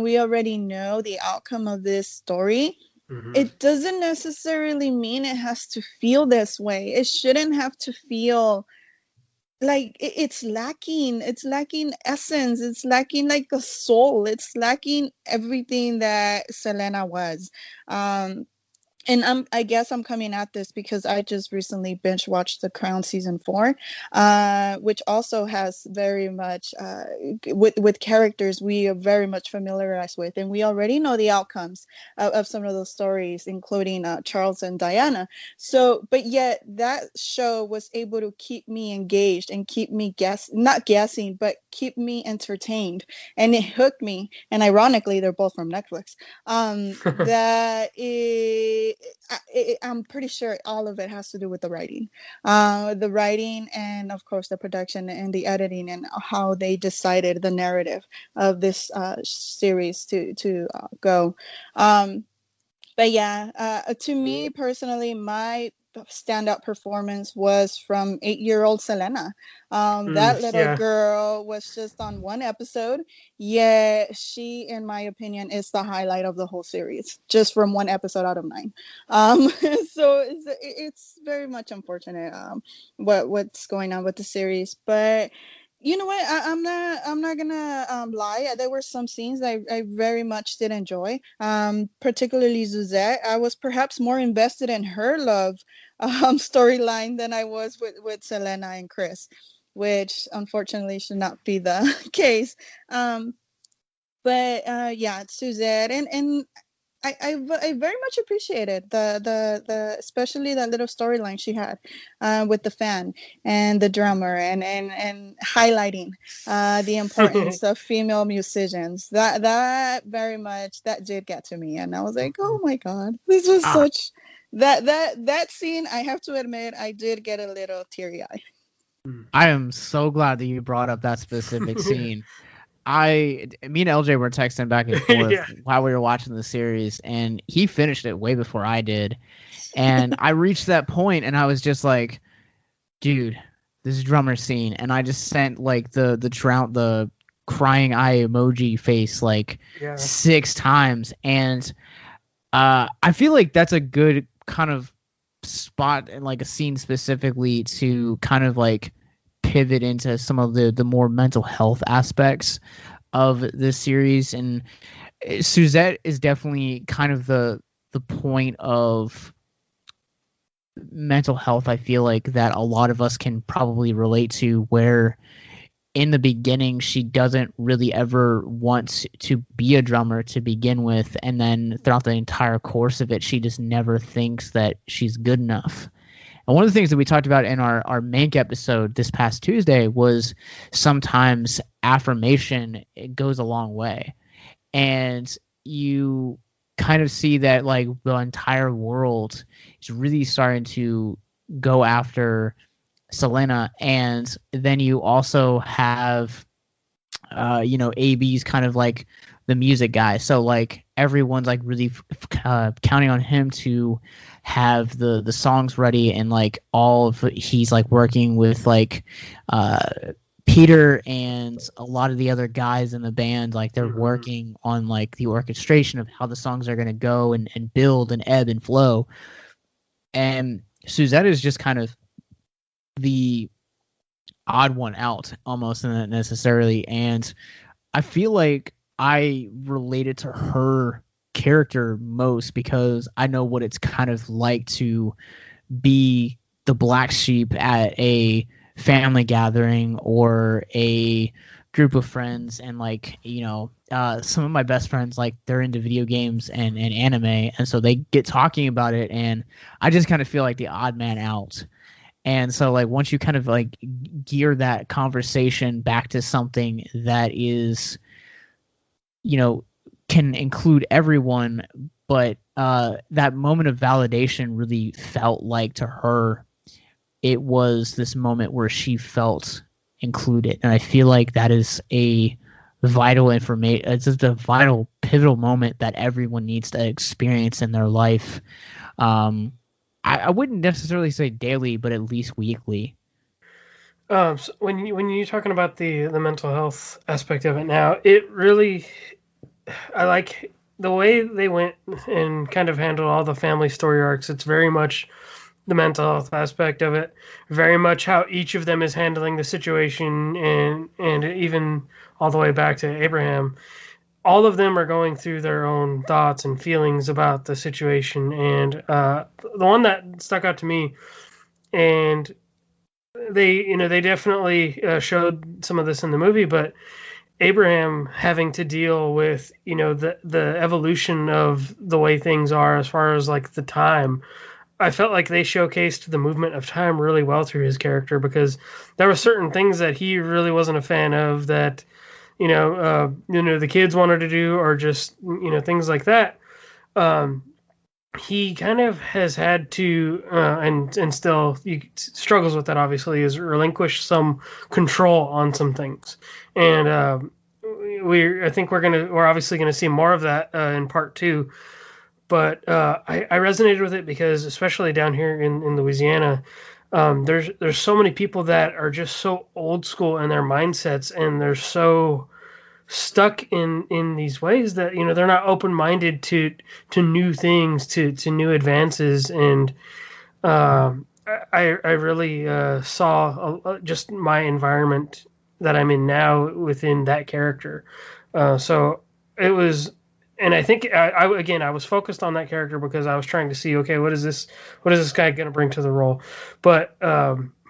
we already know the outcome of this story. It doesn't necessarily mean it has to feel this way. It shouldn't have to feel like it's lacking essence, it's lacking like a soul, it's lacking everything that Selena was. And I guess I'm coming at this because I just recently binge watched The Crown season 4, which also has very much with characters we are very much familiarized with, and we already know the outcomes of some of those stories, including Charles and Diana. So, but yet that show was able to keep me engaged and keep me not guessing, but keep me entertained, and it hooked me. And ironically, they're both from Netflix. That I'm pretty sure all of it has to do with the writing, and of course the production and the editing and how they decided the narrative of this series to go. But yeah, to me personally, my standout performance was from 8-year-old Selena. That little girl was just on one episode, yet she, in my opinion, is the highlight of the whole series, just from one episode out of 9. So it's very much unfortunate what's going on with the series, but you know what? I'm not gonna lie. There were some scenes I very much did enjoy. Particularly Suzette. I was perhaps more invested in her love storyline than I was with Selena and Chris, which unfortunately should not be the case. But yeah, Suzette and I very much appreciated the especially that little storyline she had with the fan and the drummer and highlighting the importance of female musicians. That very much that did get to me, and I was like, oh my god, this was such that scene. I have to admit, I did get a little teary eye. I am so glad that you brought up that specific scene. Me and LJ were texting back and forth while we were watching the series, and he finished it way before I did. And I reached that point, and I was just like, dude, this drummer scene. And I just sent like the crying eye emoji face like 6 times. And I feel like that's a good kind of spot and like a scene specifically to kind of like pivot into some of the more mental health aspects of this series. And Suzette is definitely kind of the point of mental health, I feel like, that a lot of us can probably relate to, where in the beginning she doesn't really ever want to be a drummer to begin with, and then throughout the entire course of it she just never thinks that she's good enough. And one of the things that we talked about in our Mank episode this past Tuesday was sometimes affirmation, it goes a long way. And you kind of see that like the entire world is really starting to go after Selena. And then you also have, AB's kind of like the music guy. So like everyone's like really counting on him to have the songs ready, and like he's like working with like Peter and a lot of the other guys in the band, like they're working on like the orchestration of how the songs are going to go and build and ebb and flow. And Suzette is just kind of the odd one out almost, not necessarily. And I feel like I related to her character most because I know what it's kind of like to be the black sheep at a family gathering or a group of friends, and like some of my best friends, like they're into video games and anime, and so they get talking about it, and I just kind of feel like the odd man out. And so like once you kind of like gear that conversation back to something that is can include everyone, but that moment of validation really felt like to her it was this moment where she felt include it. And I feel like that is a vital information. It's just a vital, pivotal moment that everyone needs to experience in their life. I wouldn't necessarily say daily, but at least weekly. So when you're talking about the mental health aspect of it now, it really, I like the way they went and kind of handled all the family story arcs. It's very much the mental health aspect of it, very much how each of them is handling the situation, and even all the way back to Abraham. All of them are going through their own thoughts and feelings about the situation. And the one that stuck out to me, and they definitely showed some of this in the movie, but Abraham having to deal with the evolution of the way things are as far as like the time. I felt like they showcased the movement of time really well through his character, because there were certain things that he really wasn't a fan of that the kids wanted to do, or just things like that. He kind of has had to and still he struggles with that, obviously, is relinquish some control on some things. And I think we're obviously gonna see more of that in part 2. But I resonated with it because, especially down here in Louisiana, there's so many people that are just so old school in their mindsets, and they're so stuck in these ways that they're not open-minded to new things, to new advances. And I really saw just my environment that I'm in now within that character. So it was. And I think I was focused on that character because I was trying to see, okay, what is this guy going to bring to the role? But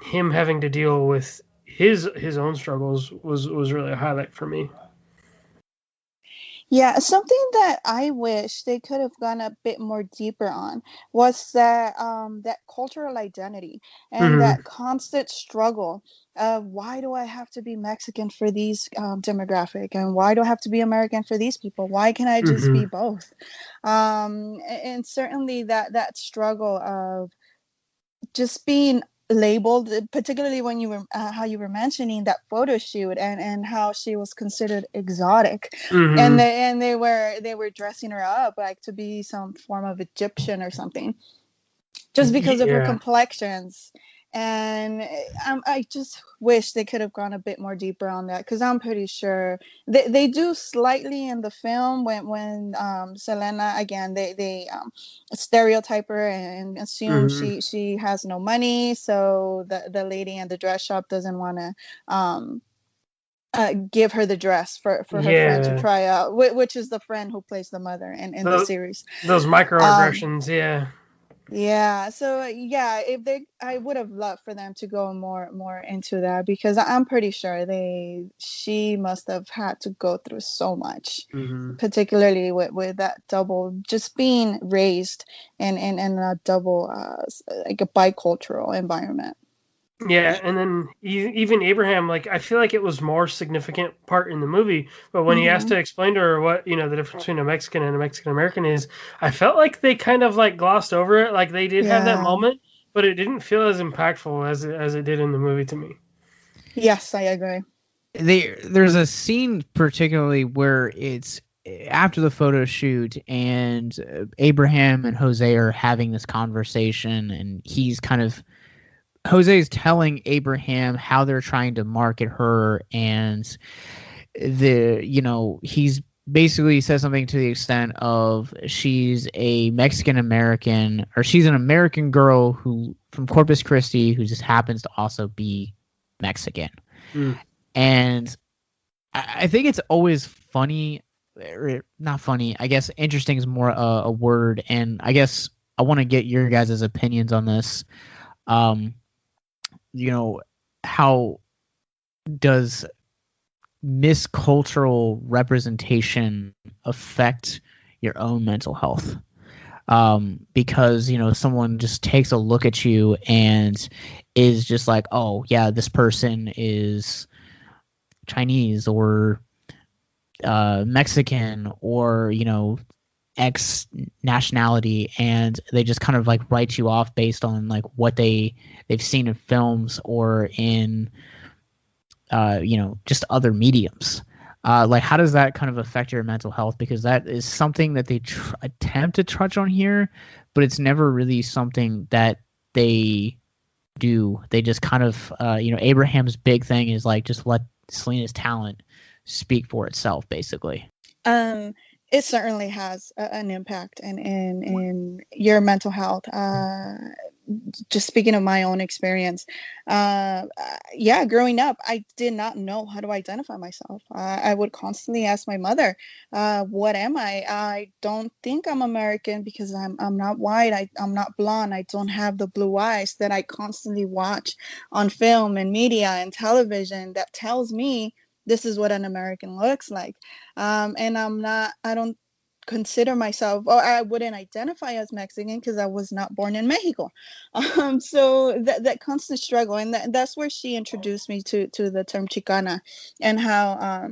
him having to deal with his own struggles was really a highlight for me. Yeah, something that I wish they could have gone a bit more deeper on was that cultural identity and that constant struggle of, why do I have to be Mexican for these demographic, and why do I have to be American for these people? Why can't I just be both? And certainly that struggle of just being labeled, particularly when you were how you were mentioning that photo shoot, and how she was considered exotic, and they were dressing her up like to be some form of Egyptian or something, just because of her complexions. And I just wish they could have gone a bit more deeper on that, because I'm pretty sure they do slightly in the film when Selena, again, they stereotype her and assume she has no money, so the lady in the dress shop doesn't want to give her the dress for her friend to try out, which is the friend who plays the mother in the series. Those microaggressions, Yeah, so I would have loved for them to go more into that, because I'm pretty sure she must have had to go through so much, particularly with that double, just being raised in a double like a bicultural environment. Yeah, and then even Abraham, like, I feel like it was more significant part in the movie, but when he has to explain to her what, the difference between a Mexican and a Mexican American is, I felt like they kind of like glossed over it. Like, they did have that moment, but it didn't feel as impactful as it did in the movie to me. Yes, I agree. There's a scene particularly where it's after the photo shoot, and Abraham and Jose are having this conversation, and Jose's telling Abraham how they're trying to market her, and he's basically says something to the extent of, she's a Mexican American, or she's an American girl who from Corpus Christi who just happens to also be Mexican. And I think it's always funny, or not funny, I guess interesting is more a word, and I guess I want to get your guys' opinions on this. How does miscultural representation affect your own mental health? Because someone just takes a look at you and is just like, oh yeah, this person is Chinese or Mexican or X nationality, and they just kind of like write you off based on like what they've seen in films or in just other mediums. Like, how does that kind of affect your mental health? Because that is something that they attempt to touch on here, but it's never really something that they do. They just kind of, Abraham's big thing is like, just let Selena's talent speak for itself, basically. It certainly has an impact in your mental health. Just speaking of my own experience, growing up, I did not know how to identify myself. I would constantly ask my mother, what am I? I don't think I'm American because I'm not white. I'm not blonde. I don't have the blue eyes that I constantly watch on film and media and television that tells me this is what an American looks like. And I don't consider myself, or I wouldn't identify as Mexican because I was not born in Mexico. So that constant struggle, and that's where she introduced me to the term Chicana, and how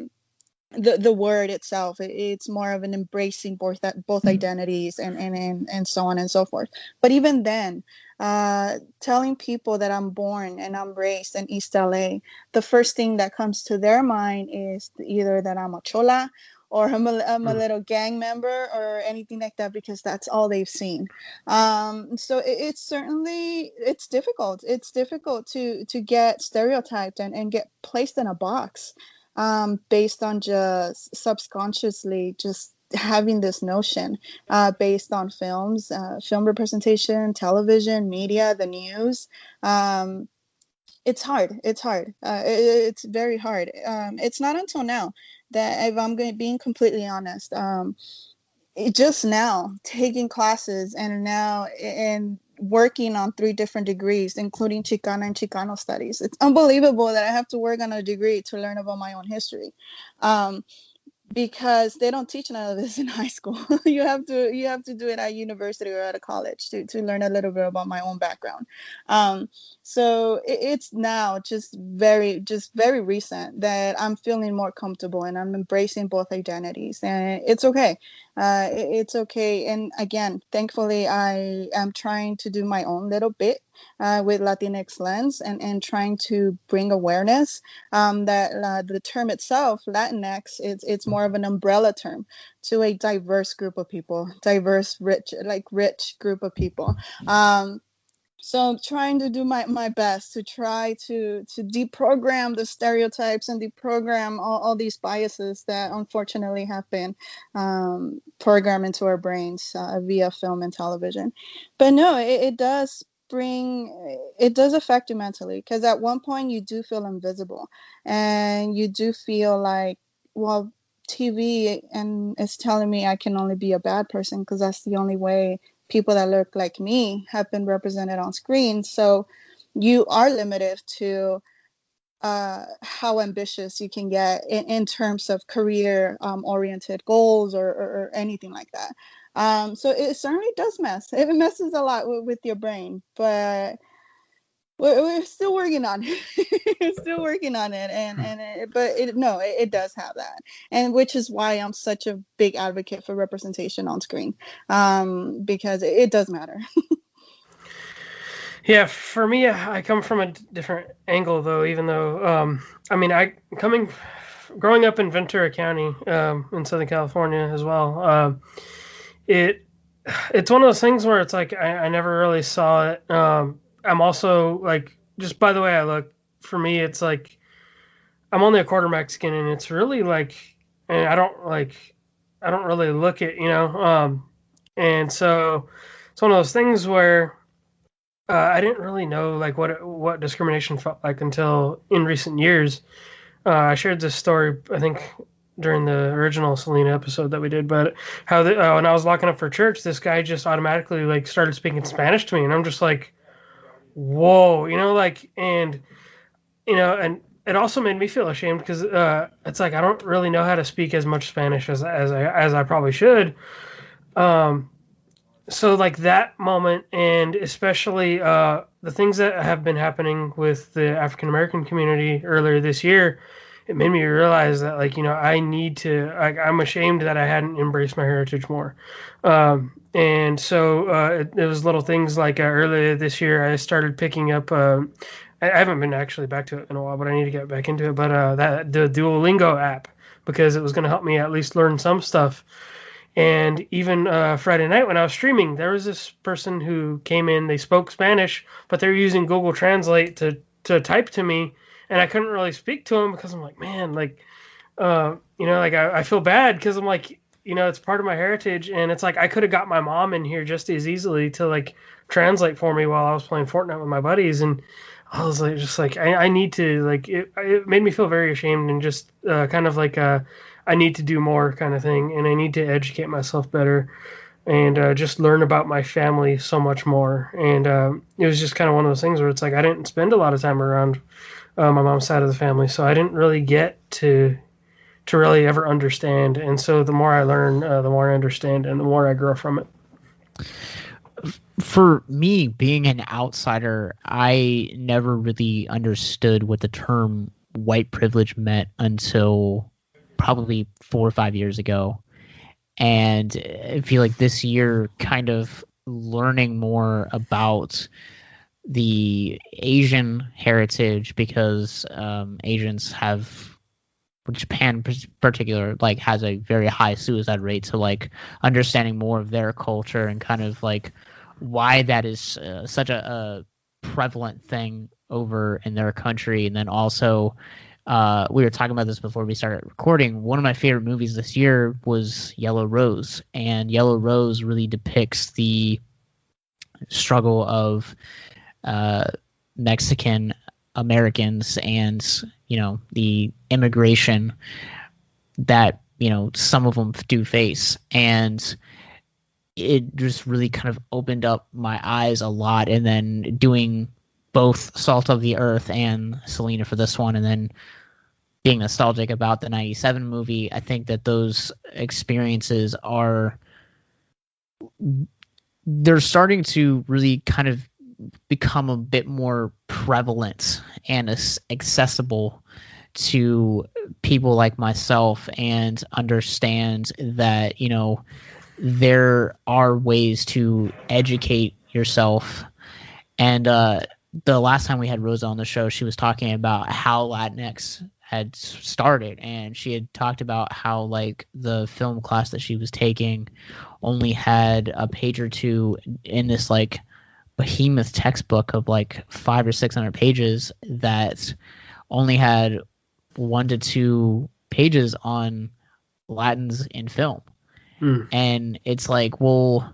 the word itself, it's more of an embracing both identities and so on and so forth. But even then, telling people that I'm born and I'm raised in East LA, the first thing that comes to their mind is either that I'm a chola or I'm a little gang member or anything like that, because that's all they've seen. So it's difficult. It's difficult to get stereotyped and get placed in a box, based on just subconsciously just having this notion, based on films, film representation, television, media, the news. It's hard. It's very hard. It's not until now that, if I'm being completely honest, just now taking classes and working on 3 different degrees, including Chicana and Chicano studies. It's unbelievable that I have to work on a degree to learn about my own history. Because they don't teach none of this in high school. You have to do it at university or at a college to learn a little bit about my own background. So it's now just very recent that I'm feeling more comfortable and I'm embracing both identities, and it's okay. It's okay. And again, thankfully, I am trying to do my own little bit with Latinx Lens and trying to bring awareness, that the term itself, Latinx, it's more of an umbrella term to a diverse group of people, rich group of people. So I'm trying to do my best to try to deprogram the stereotypes and deprogram all these biases that unfortunately have been programmed into our brains via film and television. But no, it does affect you mentally, because at one point you do feel invisible and you do feel like, well, TV and is telling me I can only be a bad person because that's the only way people that look like me have been represented on screen. So you are limited to how ambitious you can get in terms of career oriented goals or anything like that. So it certainly does mess. It messes a lot with your brain, but we're still working on it. Still working on it, it does have that, and which is why I'm such a big advocate for representation on screen, because it does matter. Yeah, for me, I come from a different angle though. Even though, growing up in Ventura County, in Southern California as well, it's one of those things where it's like I never really saw it. I'm also like, just by the way I look, for me, it's like I'm only a quarter Mexican, and it's really like, and I don't really look it, and so it's one of those things where I didn't really know like what discrimination felt like until in recent years. I shared this story, I think, during the original Selena episode that we did, but how when I was locking up for church, this guy just automatically like started speaking Spanish to me, and I'm just like, whoa, and it also made me feel ashamed because it's like I don't really know how to speak as much Spanish as I probably should. So like that moment, and especially the things that have been happening with the African American community earlier this year, it made me realize that I need to, I'm ashamed that I hadn't embraced my heritage more. And so it was little things like earlier this year I started picking up I haven't been actually back to it in a while, but I need to get back into it. But the Duolingo app, because it was going to help me at least learn some stuff. And even Friday night when I was streaming, there was this person who came in. They spoke Spanish, but they were using Google Translate to type to me, and I couldn't really speak to them because I'm like, man, like, like I feel bad because I'm like, it's part of my heritage, and it's like I could have got my mom in here just as easily to like translate for me while I was playing Fortnite with my buddies, and I was like, just like I need to like it made me feel very ashamed and just kind of like I need to do more kind of thing, and I need to educate myself better and just learn about my family so much more. And it was just kind of one of those things where it's like I didn't spend a lot of time around my mom's side of the family, so I didn't really get to really ever understand. And so the more I learn, the more I understand, and the more I grow from it. For me, being an outsider, I never really understood what the term white privilege meant until probably 4 or 5 years ago. And I feel like this year kind of learning more about the Asian heritage, because Asians have, Japan in particular, like has a very high suicide rate, so like understanding more of their culture and kind of like why that is such a prevalent thing over in their country. And then also we were talking about this before we started recording. One of my favorite movies this year was Yellow Rose, and Yellow Rose really depicts the struggle of Mexican Americans and the immigration that some of them do face. And it just really kind of opened up my eyes a lot. And then doing both Salt of the Earth and Selena for this one, and then being nostalgic about the 97 movie, I think that those experiences they're starting to really kind of become a bit more prevalent and accessible to people like myself, and understand that there are ways to educate yourself. And the last time we had Rosa on the show, she was talking about how Latinx had started, and she had talked about how like the film class that she was taking only had a page or two in this like behemoth textbook of like 500 or 600 pages that only had 1 to 2 pages on Latins in film. And it's like, well,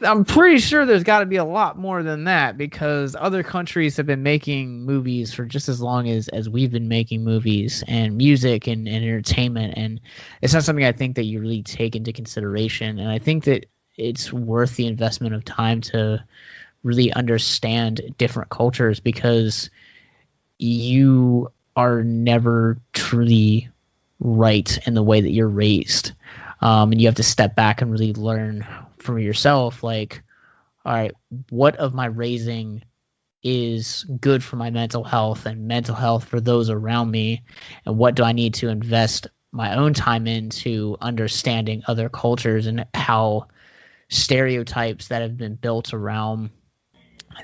I'm pretty sure there's got to be a lot more than that, because other countries have been making movies for just as long as we've been making movies and music and entertainment. And it's not something I think that you really take into consideration. And I think that it's worth the investment of time to really understand different cultures, because you are never truly right in the way that you're raised. And you have to step back and really learn from yourself, like, all right, what of my raising is good for my mental health and mental health for those around me, and what do I need to invest my own time into understanding other cultures and how stereotypes that have been built around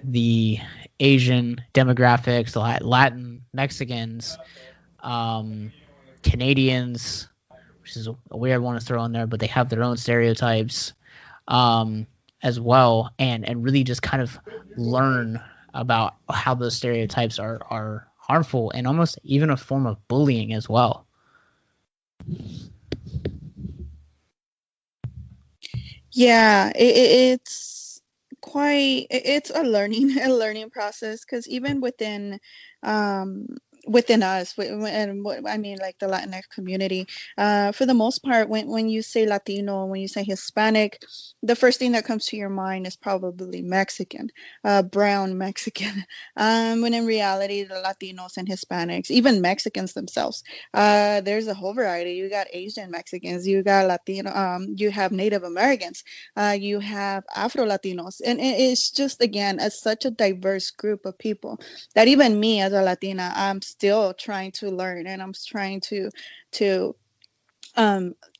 the Asian demographics, the Latin Mexicans, Canadians, which is a weird one to throw in there, but they have their own stereotypes as well, and really just kind of learn about how those stereotypes are harmful and almost even a form of bullying as well. Yeah, it's it's a learning process, because even within us, and what I mean, like the Latinx community, for the most part, when you say Latino, when you say Hispanic, the first thing that comes to your mind is probably Mexican, brown Mexican. When in reality, the Latinos and Hispanics, even Mexicans themselves, there's a whole variety. You got Asian Mexicans, you got Latino, you have Native Americans, you have Afro Latinos, and it's just, again, such a diverse group of people that even me as a Latina, I'm still trying to learn, and I'm trying to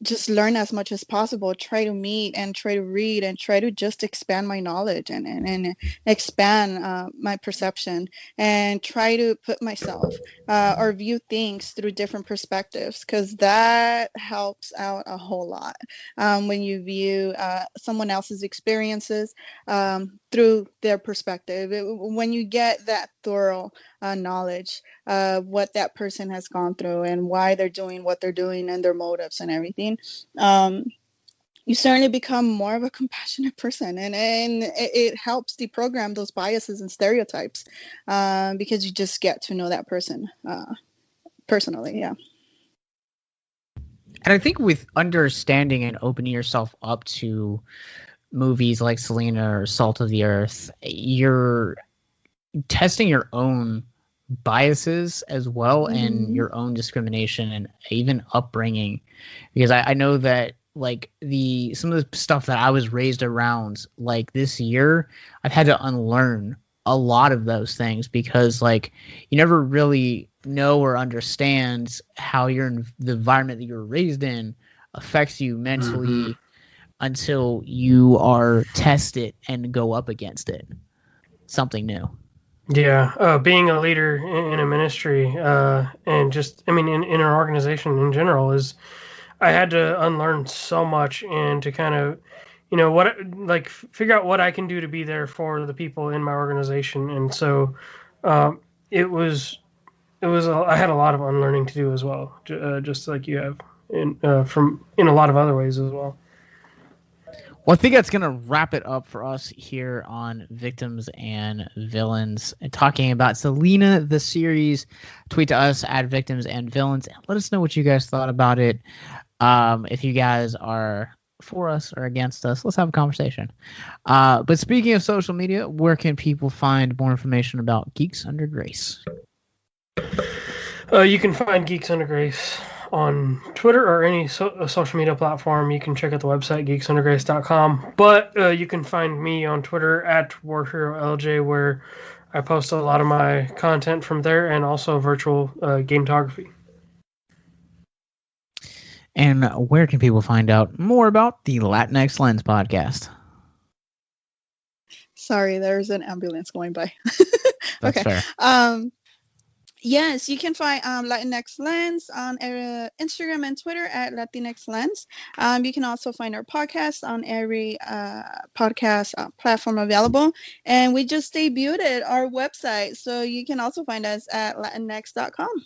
just learn as much as possible, try to meet and try to read and try to just expand my knowledge and expand my perception, and try to put myself or view things through different perspectives, because that helps out a whole lot when you view someone else's experiences through their perspective. When you get that thorough knowledge of what that person has gone through and why they're doing what they're doing and their motives and everything, you certainly become more of a compassionate person, and it helps deprogram those biases and stereotypes because you just get to know that person personally. Yeah. And I think with understanding and opening yourself up to movies like Selena or Salt of the Earth, you're testing your own biases as well, and your own discrimination and even upbringing, because I know that like some of the stuff that I was raised around, like this year I've had to unlearn a lot of those things, because like you never really know or understand how the environment that you were raised in affects you mentally until you are tested and go up against it, something new. Yeah, being a leader in a ministry and just, I mean, in an organization in general, is I had to unlearn so much and to kind of, figure out what I can do to be there for the people in my organization. And so I had a lot of unlearning to do as well, just like you have in a lot of other ways as well. Well, I think that's going to wrap it up for us here on Victims and Villains, and talking about Selena-the-series. Tweet to us at Victims and Villains. Let us know what you guys thought about it. If you guys are for us or against us, let's have a conversation. But speaking of social media, where can people find more information about Geeks Under Grace? You can find Geeks Under Grace on Twitter or any social media platform. You can check out the website, geeks-under-grace.com. But you can find me on Twitter at WarHeroLJ, where I post a lot of my content from there, and also virtual gametography. And where can people find out more about the Latinx Lens podcast? Sorry, there's an ambulance going by. That's okay. fair. Yes, you can find Latinx Lens on Instagram and Twitter at Latinx Lens. You can also find our podcast on every podcast platform available. And we just debuted our website, so you can also find us at latinx.com.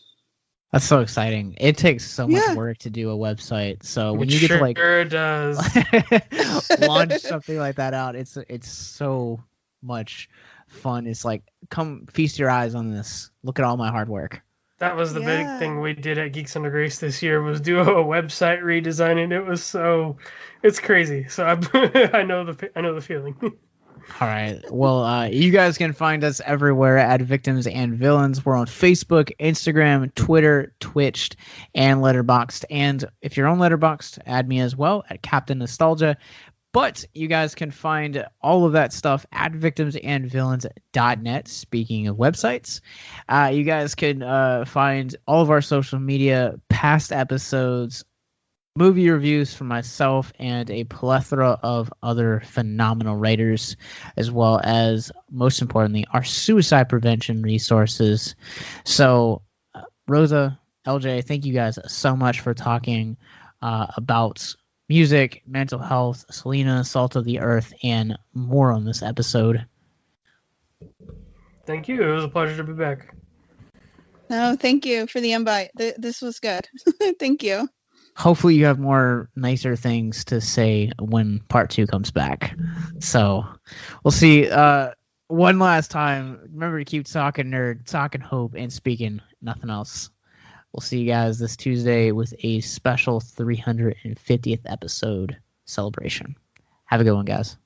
That's so exciting. It takes so much work to do a website. So when you get to Sure does. launch something like that out, it's so much fun. It's like, come feast your eyes on this. Look at all my hard work. That was the big thing we did at Geeks Under Grace this year, was do a website redesign, and it's crazy. So I know the feeling. All right. Well, you guys can find us everywhere at Victims and Villains. We're on Facebook, Instagram, Twitter, Twitch, and Letterboxd. And if you're on Letterboxd, add me as well at Captain Nostalgia. But you guys can find all of that stuff at victimsandvillains.net. Speaking of websites, you guys can find all of our social media, past episodes, movie reviews from myself and a plethora of other phenomenal writers, as well as, most importantly, our suicide prevention resources. So, Rosa, LJ, thank you guys so much for talking about music, mental health, Selena, Salt of the Earth, and more on this episode. Thank you. It was a pleasure to be back. No, thank you for the invite. This was good. Thank you. Hopefully you have more nicer things to say when part 2 comes back. So we'll see. One last time, remember to keep talking nerd, talking hope, and speaking nothing else. We'll see you guys this Tuesday with a special 350th episode celebration. Have a good one, guys.